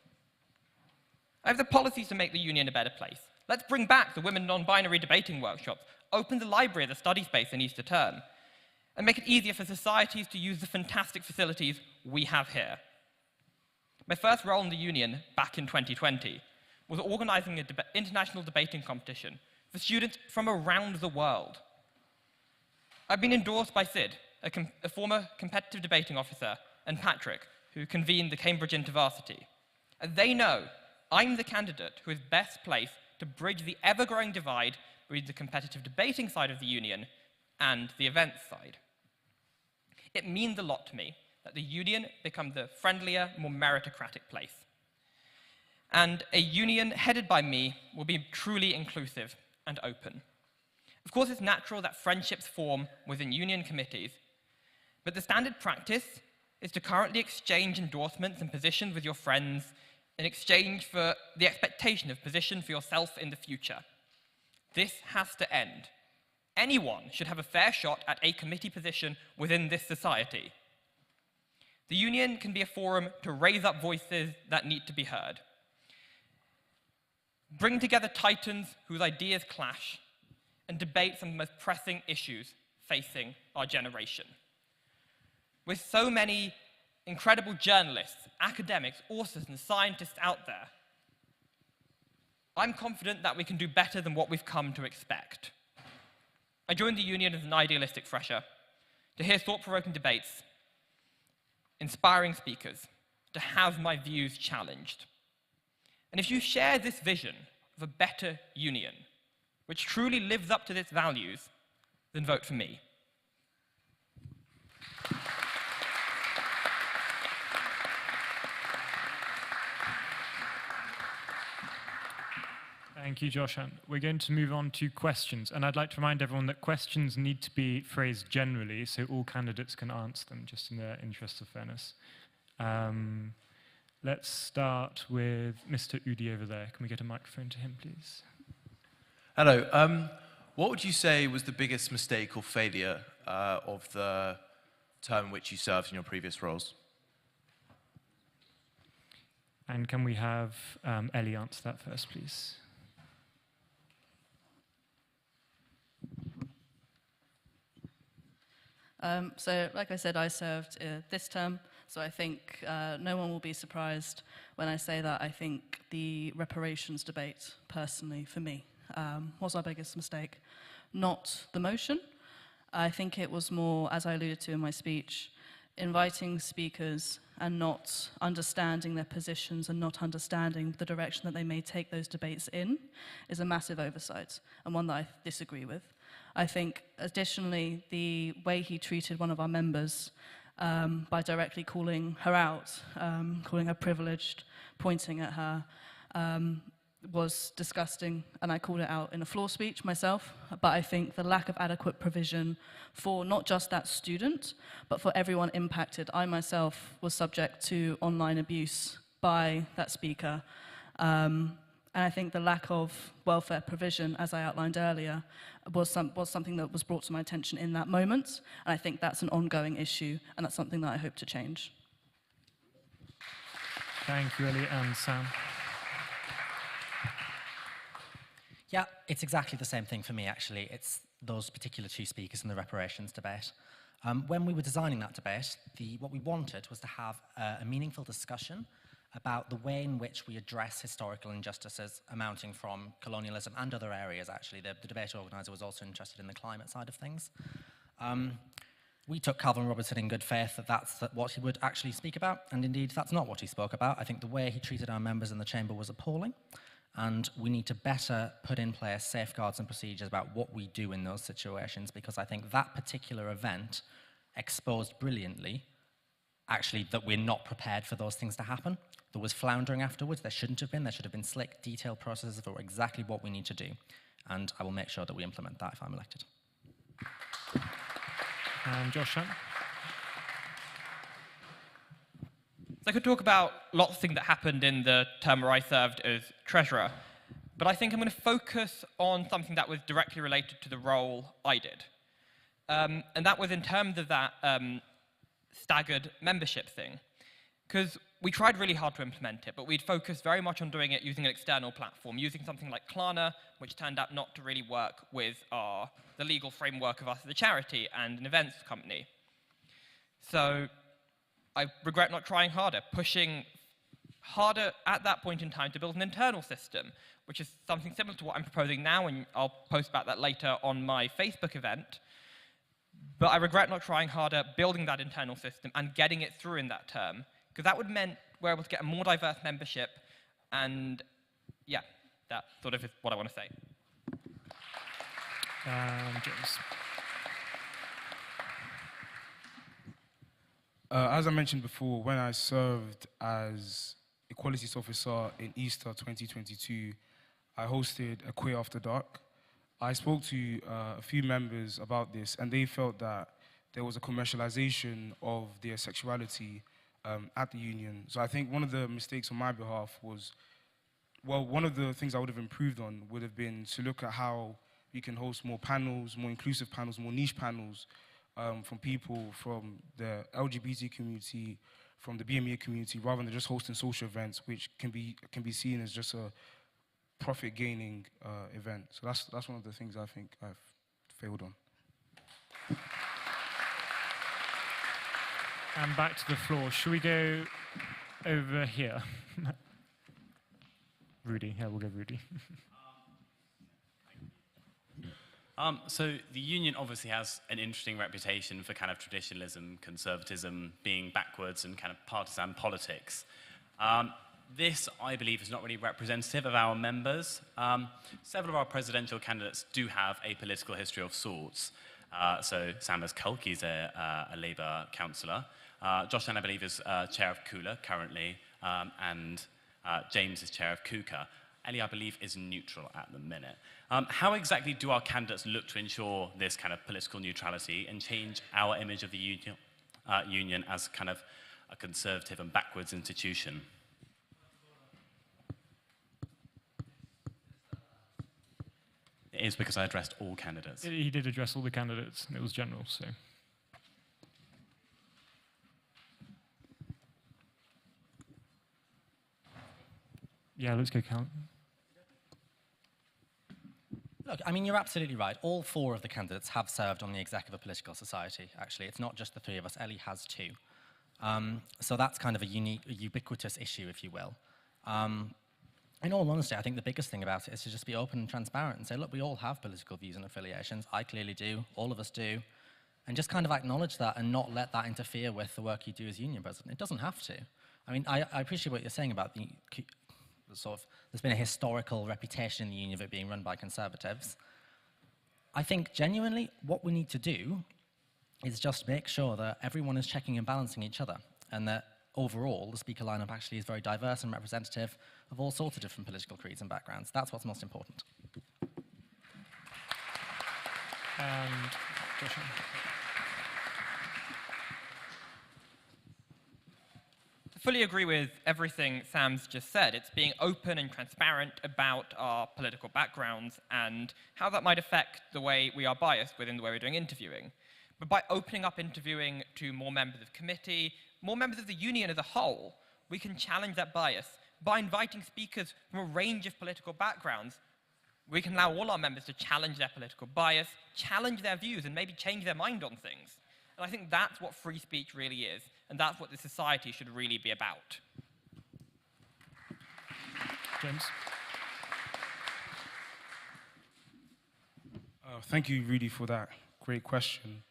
K: I have the policies to make the union a better place. Let's bring back the women non-binary debating workshops, open the library as a study space in Easter term, and make it easier for societies to use the fantastic facilities we have here. My first role in the union back in 2020 was organizing an international debating competition for students from around the world. I've been endorsed by Sid, a former competitive debating officer, and Patrick, who convened the Cambridge InterVarsity. And they know I'm the candidate who is best placed to bridge the ever-growing divide between the competitive debating side of the union and the events side. It means a lot to me that the union becomes a friendlier, more meritocratic place. And a union headed by me will be truly inclusive and open. Of course, it's natural that friendships form within union committees, but the standard practice is to currently exchange endorsements and positions with your friends in exchange for the expectation of position for yourself in the future. This has to end. Anyone should have a fair shot at a committee position within this society. The union can be a forum to raise up voices that need to be heard. Bring together titans whose ideas clash and debate some of the most pressing issues facing our generation. With so many incredible journalists, academics, authors, and scientists out there, I'm confident that we can do better than what we've come to expect. I joined the union as an idealistic fresher, to hear thought-provoking debates, inspiring speakers, to have my views challenged. And if you share this vision of a better union, which truly lives up to its values, then vote for me.
A: Thank you, Joshan. We're going to move on to questions, and I'd like to remind everyone that questions need to be phrased generally so all candidates can answer them, just in the interest of fairness. Let's start with Mr. Udi over there. Can we get a microphone to him, please?
L: Hello. What would you say was the biggest mistake or failure of the term in which you served in your previous roles?
A: And can we have Ellie answer that first, please?
I: So, like I said, I served this term, so I think no one will be surprised when I say that I think the reparations debate, personally, for me, was our biggest mistake. Not the motion. I think it was more, as I alluded to in my speech, inviting speakers and not understanding their positions and not understanding the direction that they may take those debates in is a massive oversight, and one that I disagree with. I think, additionally, the way he treated one of our members by directly calling her out, calling her privileged, pointing at her, was disgusting, and I called it out in a floor speech myself. But I think the lack of adequate provision for not just that student, but for everyone impacted. I myself was subject to online abuse by that speaker. And I think the lack of welfare provision, as I outlined earlier, was something that was brought to my attention in that moment. And I think that's an ongoing issue, and that's something that I hope to change.
A: Thank you, Ellie. And Sam?
J: Yeah, it's exactly the same thing for me, actually. It's those particular two speakers in the reparations debate. When we were designing that debate, what we wanted was to have a meaningful discussion about the way in which we address historical injustices amounting from colonialism and other areas, actually. The debate organizer was also interested in the climate side of things. We took Calvin Robertson in good faith that that's what he would actually speak about, and indeed that's not what he spoke about. I think the way he treated our members in the chamber was appalling, and we need to better put in place safeguards and procedures about what we do in those situations, because I think that particular event exposed brilliantly, actually, that we're not prepared for those things to happen. There was floundering afterwards. There shouldn't have been. There should have been slick, detailed processes for exactly what we need to do. and I will make sure that we implement that if I'm elected.
A: And Josh Hunt?
K: So I could talk about lots of things that happened in the term where I served as treasurer, but I think I'm going to focus on something that was directly related to the role I did. And that was in terms of that staggered membership thing. Because we tried really hard to implement it, but we'd focused very much on doing it using an external platform, using something like Klarna, which turned out not to really work with the legal framework of us as a charity and an events company. So I regret not trying harder, pushing harder at that point in time to build an internal system, which is something similar to what I'm proposing now, and I'll post about that later on my Facebook event. But I regret not trying harder, building that internal system and getting it through in that term, because that would mean we're able to get a more diverse membership, and yeah, that sort of is what I want to say.
A: James.
H: As I mentioned before, when I served as Equalities Officer in Easter 2022, I hosted a Queer After Dark. I spoke to a few members about this, and they felt that there was a commercialization of their sexuality at the union. So I think one of the mistakes on my behalf was, well, one of the things I would have improved on would have been to look at how we can host more panels, more inclusive panels, more niche panels, from people from the LGBT community, from the BME community, rather than just hosting social events, which can be seen as just a profit-gaining event. So that's one of the things I think I've failed on.
A: And back to the floor. Should we go over here? Rudy. Yeah, we'll go Rudy.
M: So the union obviously has an interesting reputation for kind of traditionalism, conservatism, being backwards and kind of partisan politics. This, I believe, is not really representative of our members. Several of our presidential candidates do have a political history of sorts. So Sanders Kulki's a Labour councillor. Josh, I believe, is chair of Kula currently, and James is chair of KUKA. Ellie, I believe, is neutral at the minute. How exactly do our candidates look to ensure this kind of political neutrality and change our image of the union as kind of a conservative and backwards institution? It is because I addressed all candidates.
A: He did address all the candidates, and it was general, so. Yeah, let's go count.
J: Look, I mean, you're absolutely right. All four of the candidates have served on the exec of a political society, actually. It's not just the three of us. Ellie has two. So that's kind of a ubiquitous issue, if you will. In all honesty, I think the biggest thing about it is to just be open and transparent and say, look, we all have political views and affiliations. I clearly do. All of us do. And just kind of acknowledge that and not let that interfere with the work you do as union president. It doesn't have to. I mean, I appreciate what you're saying about the sort of, there's been a historical reputation in the union of it being run by conservatives. I think genuinely what we need to do is just make sure that everyone is checking and balancing each other, and that overall the speaker lineup actually is very diverse and representative of all sorts of different political creeds and backgrounds. That's what's most important.
A: And
K: I fully agree with everything Sam's just said. It's being open and transparent about our political backgrounds and how that might affect the way we are biased within the way we're doing interviewing. But by opening up interviewing to more members of committee, more members of the union as a whole, we can challenge that bias. By inviting speakers from a range of political backgrounds, we can allow all our members to challenge their political bias, challenge their views, and maybe change their mind on things. And I think that's what free speech really is, and that's what the society should really be about.
A: James?
H: Thank you, Rudy, for that great question.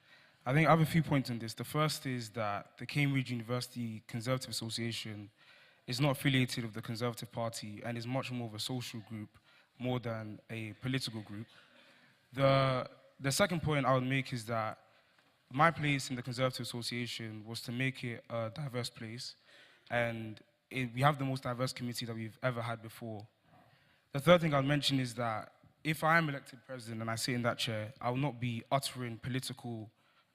H: I think I have a few points on this. The first is that the Cambridge University Conservative Association is not affiliated with the Conservative Party and is much more of a social group more than a political group. The second point I would make is that my place in the Conservative Association was to make it a diverse place, and we have the most diverse committee that we've ever had before. The third thing I'll mention is that if I am elected president and I sit in that chair, I will not be uttering political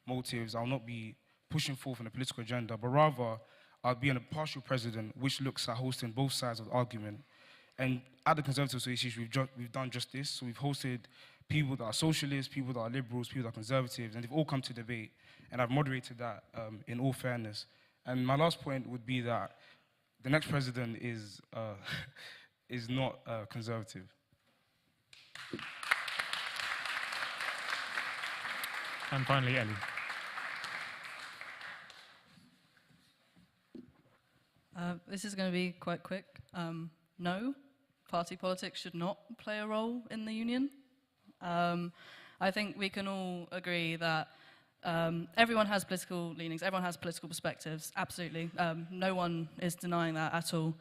H: motives. I will not be pushing forth on a political agenda, but rather I'll be an impartial president which looks at hosting both sides of the argument. And at the Conservative Association, we've done just this. So we've hosted people that are socialists, people that are liberals, people that are conservatives, and they've all come to debate. And I've moderated that in all fairness. And my last point would be that the next president is not conservative.
A: And finally, Ellie.
I: This is going to be quite quick. No, party politics should not play a role in the union. I think we can all agree that everyone has political leanings, everyone has political perspectives, absolutely. No one is denying that at all.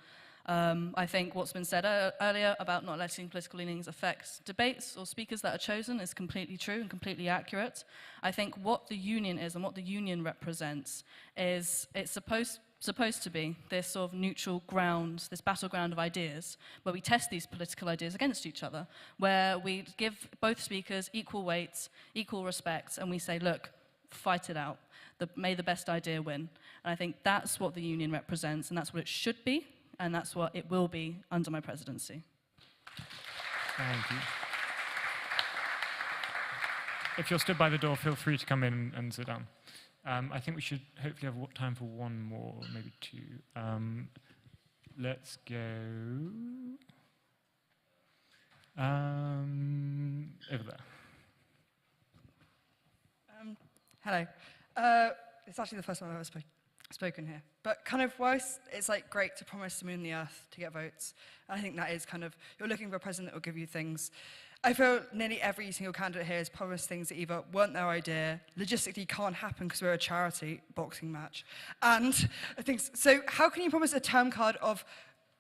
I: I think what's been said earlier about not letting political leanings affect debates or speakers that are chosen is completely true and completely accurate. I think what the union is and what the union represents is it's supposed to be this sort of neutral ground, this battleground of ideas, where we test these political ideas against each other, where we give both speakers equal weight, equal respect, and we say, look, fight it out. May the best idea win. And I think that's what the union represents, and that's what it should be, and that's what it will be under my presidency.
A: Thank you. If you're stood by the door, feel free to come in and sit down. I think we should hopefully have time for one more, maybe two. Let's go over there.
N: Hello. It's actually the first time I've ever spoken here. But kind of whilst it's like great to promise the moon and the earth to get votes, and I think that is kind of, you're looking for a president that will give you things. I feel nearly every single candidate here has promised things that either weren't their idea, logistically can't happen because we're a charity boxing match. And I think, so how can you promise a term card of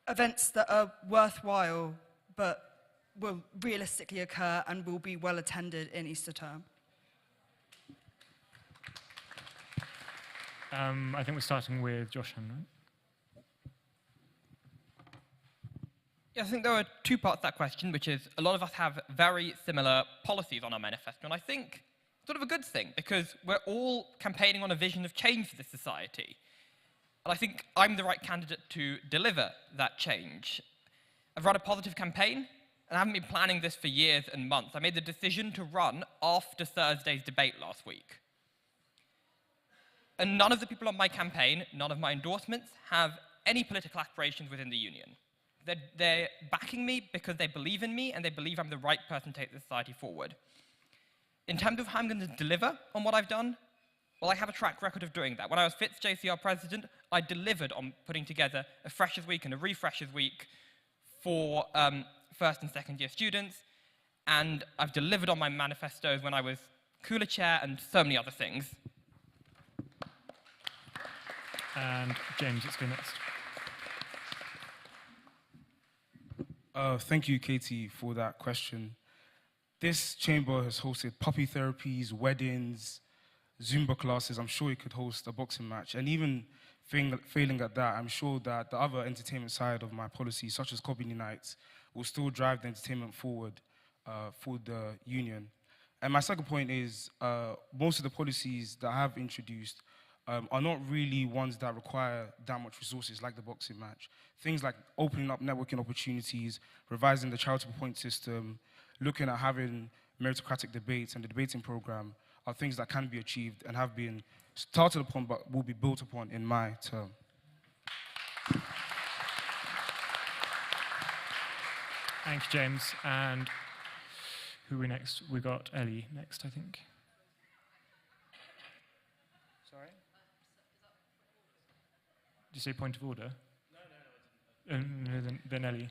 N: events that are worthwhile but will realistically occur and will be well attended in Easter term?
A: I think we're starting with Josh, right?
K: Yeah, I think there are two parts to that question, which is a lot of us have very similar policies on our manifesto, and I think it's sort of a good thing, because we're all campaigning on a vision of change for this society. And I think I'm the right candidate to deliver that change. I've run a positive campaign, and I haven't been planning this for years and months. I made the decision to run after Thursday's debate last week. And none of the people on my campaign, none of my endorsements, have any political aspirations within the union. They're backing me because they believe in me and they believe I'm the right person to take the society forward. In terms of how I'm going to deliver on what I've done, well, I have a track record of doing that. When I was Fitz JCR president, I delivered on putting together a Freshers Week and a Refreshers Week for first and second year students, and I've delivered on my manifestos when I was Cooler Chair and so many other things.
A: And James, let's go next.
H: Thank you, Katie, for that question. This chamber has hosted puppy therapies, weddings, Zumba classes. I'm sure it could host a boxing match. And even failing at that, I'm sure that the other entertainment side of my policy, such as comedy nights, will still drive the entertainment forward for the union. And my second point is most of the policies that I have introduced are not really ones that require that much resources, like the boxing match. Things like opening up networking opportunities, revising the charitable point system, looking at having meritocratic debates and the debating program are things that can be achieved and have been started upon but will be built upon in my term.
A: Thanks, James. And who are we next? We got Ellie next, I think.
N: Sorry?
A: Did you say point of order? No, then Ellie.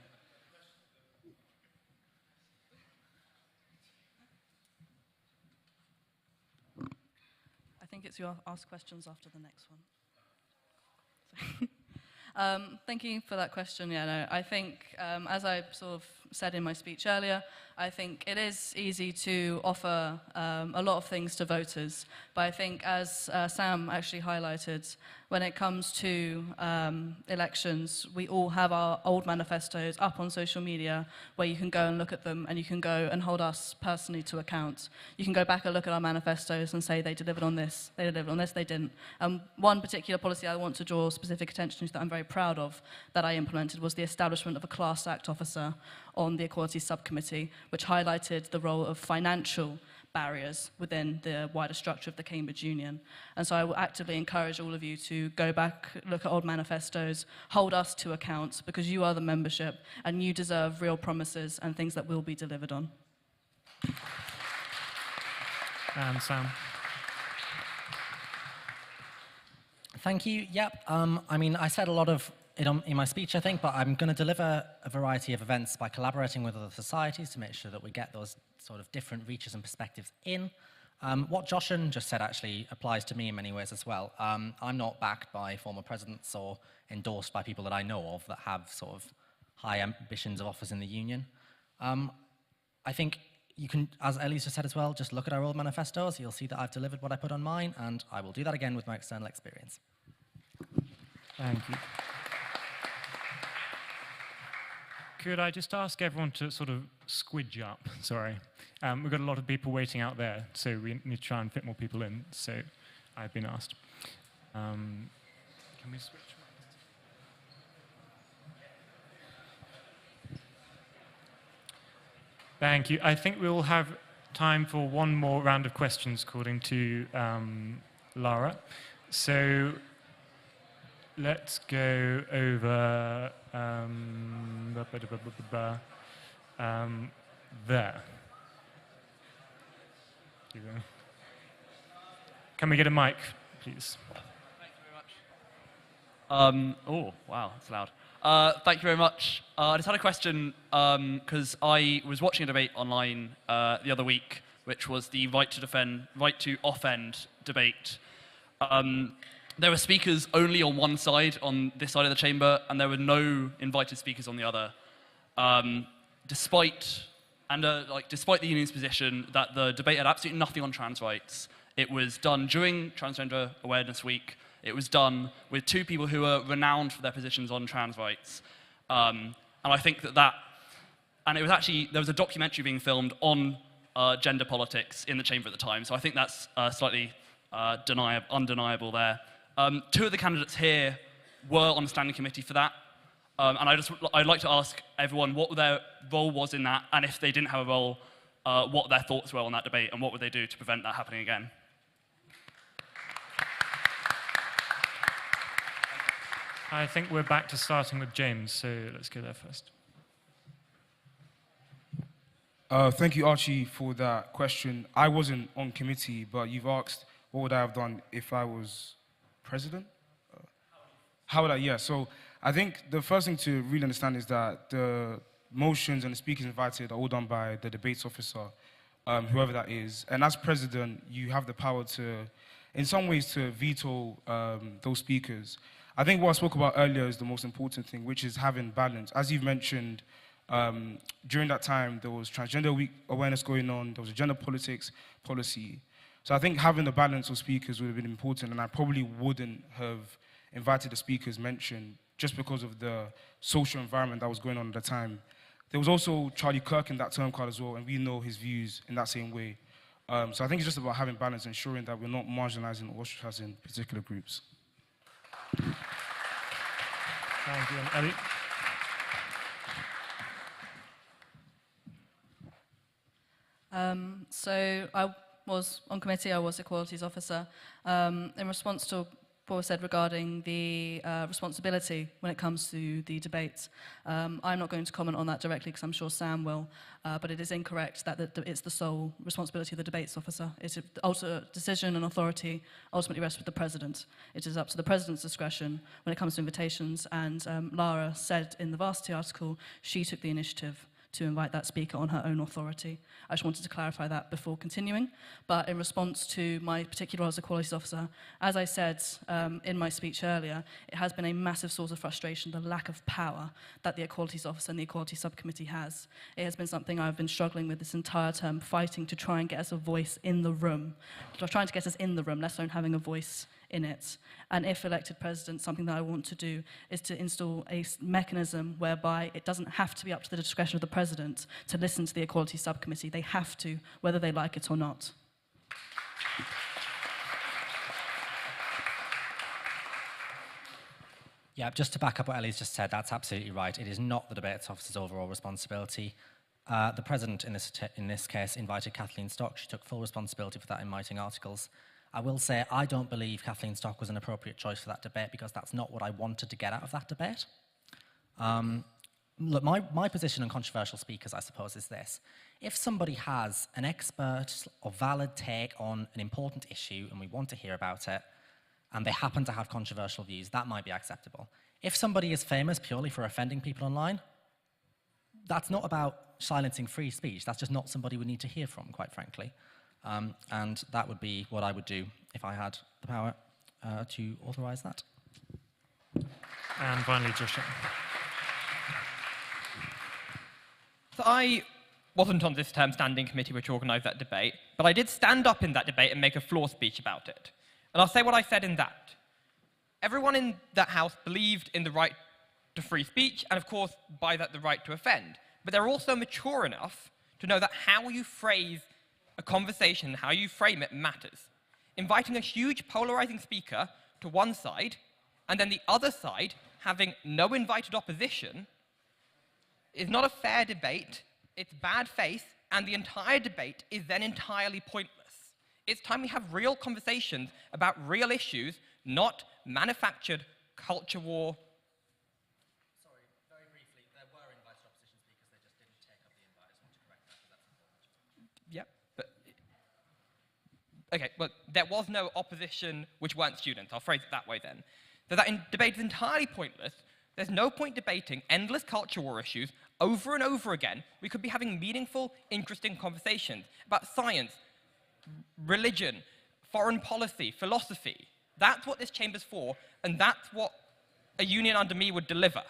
I: I think it's your ask questions after the next one. Thank you for that question. Yeah, no, I think as I sort of said in my speech earlier, I think it is easy to offer a lot of things to voters, but I think, as Sam actually highlighted, when it comes to elections, we all have our old manifestos up on social media where you can go and look at them and you can go and hold us personally to account. You can go back and look at our manifestos and say they delivered on this, they delivered on this, they didn't. One particular policy I want to draw specific attention to that I'm very proud of that I implemented was the establishment of a Class Act officer on the Equality Subcommittee, which highlighted the role of financial barriers within the wider structure of the Cambridge Union. And so I will actively encourage all of you to go back, look at old manifestos, hold us to account, because you are the membership and you deserve real promises and things that will be delivered on.
A: And Sam.
J: Thank you. Yep. I mean, I said a lot of it in my speech, I think, but I'm going to deliver a variety of events by collaborating with other societies to make sure that we get those sort of different reaches and perspectives in. What Joshan just said actually applies to me in many ways as well. I'm not backed by former presidents or endorsed by people that I know of that have sort of high ambitions of office in the union. I think you can, as Elise just said as well, just look at our old manifestos. You'll see that I've delivered what I put on mine, and I will do that again with my external experience.
A: Thank you. Could I just ask everyone to sort of squidge up? Sorry. We've got a lot of people waiting out there, so we need to try and fit more people in. So I've been asked. Can we switch? Thank you. I think we'll have time for one more round of questions, according to Lara. So let's go over there. Can we get a mic, please?
O: Thank you very much. Oh, wow, that's loud. Thank you very much. I just had a question because I was watching a debate online the other week, which was the right to offend debate. There were speakers only on one side, on this side of the chamber, and there were no invited speakers on the other. Despite the union's position that the debate had absolutely nothing on trans rights, it was done during Transgender Awareness Week. It was done with two people who are renowned for their positions on trans rights. And I think and it was actually, there was a documentary being filmed on gender politics in the chamber at the time, so I think that's slightly undeniable there. Two of the candidates here were on the standing committee for that, and I'd like to ask everyone what their role was in that, and if they didn't have a role, what their thoughts were on that debate, and what would they do to prevent that happening again.
A: I think we're back to starting with James, so let's go there first.
H: Thank you, Archie, for that question. I wasn't on committee, but you've asked what would I have done if I was president? How would I? Yeah, so I think the first thing to really understand is that the motions and the speakers invited are all done by the debates officer, whoever that is. And as president, you have the power to, in some ways, to veto those speakers. I think what I spoke about earlier is the most important thing, which is having balance. As you've mentioned, during that time, there was Transgender Week awareness going on, there was a gender politics policy. So I think having the balance of speakers would have been important, and I probably wouldn't have invited the speakers mentioned just because of the social environment that was going on at the time. There was also Charlie Kirk in that term card as well, and we know his views in that same way. So I think it's just about having balance, ensuring that we're not marginalizing or ostracizing particular groups.
A: Thank you. Ellie?
I: So I was on committee, I was equalities officer. In response to what was said regarding the responsibility when it comes to the debates, I'm not going to comment on that directly because I'm sure Sam will, but it is incorrect that it's the sole responsibility of the debates officer. It's a decision and authority ultimately rests with the president. It is up to the president's discretion when it comes to invitations, and Lara said in the Varsity article she took the initiative to invite that speaker on her own authority. I just wanted to clarify that before continuing. But in response to my particular role as a qualities officer, as I said in my speech earlier, it has been a massive source of frustration, the lack of power that the equalities officer and the equality subcommittee has. It has been something I've been struggling with this entire term, fighting to try and get us a voice in the room. Trying to get us in the room, let alone having a voice in it. And if elected president, something that I want to do is to install a mechanism whereby it doesn't have to be up to the discretion of the president to listen to the equality subcommittee. They have to, whether they like it or not.
J: Yeah, just to back up what Ellie's just said, that's absolutely right. It is not the debates officer's overall responsibility. The president, in this case, invited Kathleen Stock. She took full responsibility for that in writing articles. I will say I don't believe Kathleen Stock was an appropriate choice for that debate because that's not what I wanted to get out of that debate. Look, my position on controversial speakers, I suppose, is this. If somebody has an expert or valid take on an important issue and we want to hear about it, and they happen to have controversial views, that might be acceptable. If somebody is famous purely for offending people online, that's not about silencing free speech. That's just not somebody we need to hear from, quite frankly. And that would be what I would do if I had the power to authorize that.
A: And finally, Joshua.
K: So I wasn't on this term standing committee which organised that debate, but I did stand up in that debate and make a floor speech about it. And I'll say what I said in that. Everyone in that house believed in the right to free speech, and of course, by that, the right to offend. But they're also mature enough to know that how you phrase a conversation, how you frame it, matters. Inviting a huge polarizing speaker to one side, and then the other side having no invited opposition, is not a fair debate, it's bad faith, and the entire debate is then entirely pointless. It's time we have real conversations about real issues, not manufactured culture war.
J: Sorry, very briefly, there were invited opposition speakers, they just didn't take up the invite. I just want to correct that because that's important.
K: Yep. But, okay, well, there was no opposition which weren't students. I'll phrase it that way then. So that debate is entirely pointless. There's no point debating endless culture war issues over and over again. We could be having meaningful, interesting conversations about science, religion, foreign policy, philosophy. That's what this chamber's for, and that's what a union under me would deliver.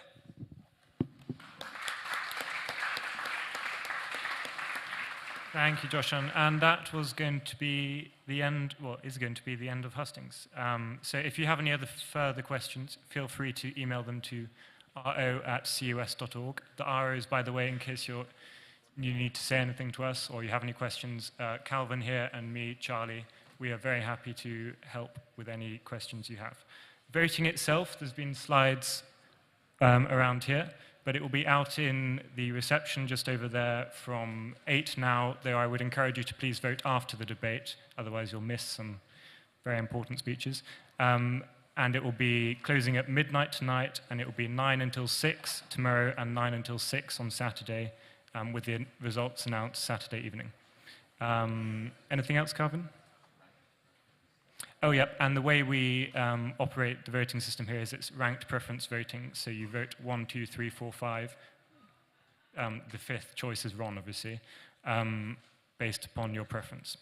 A: Thank you, Joshan. And that was going to be the end, well, is going to be the end of Hustings. So if you have any other further questions, feel free to email them to ro@cus.org. The RO is, by the way, in case you need to say anything to us or you have any questions, Calvin here and me, Charlie, we are very happy to help with any questions you have. Voting itself, there's been slides around here, but it will be out in the reception just over there from 8 now, though I would encourage you to please vote after the debate, otherwise you'll miss some very important speeches. And it will be closing at midnight tonight, and it will be 9 until 6 tomorrow and 9 until 6 on Saturday, with the results announced Saturday evening. Anything else, Calvin? Oh, yep, and the way we operate the voting system here is it's ranked preference voting, so you vote 1, 2, 3, 4, 5. The fifth choice is Ron, obviously, based upon your preference.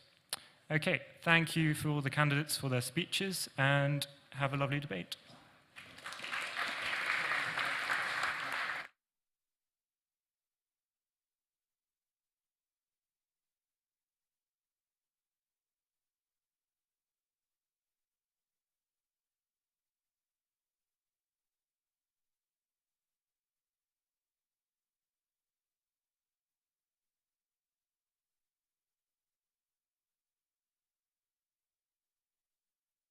A: Okay, thank you for all the candidates for their speeches, and have a lovely debate.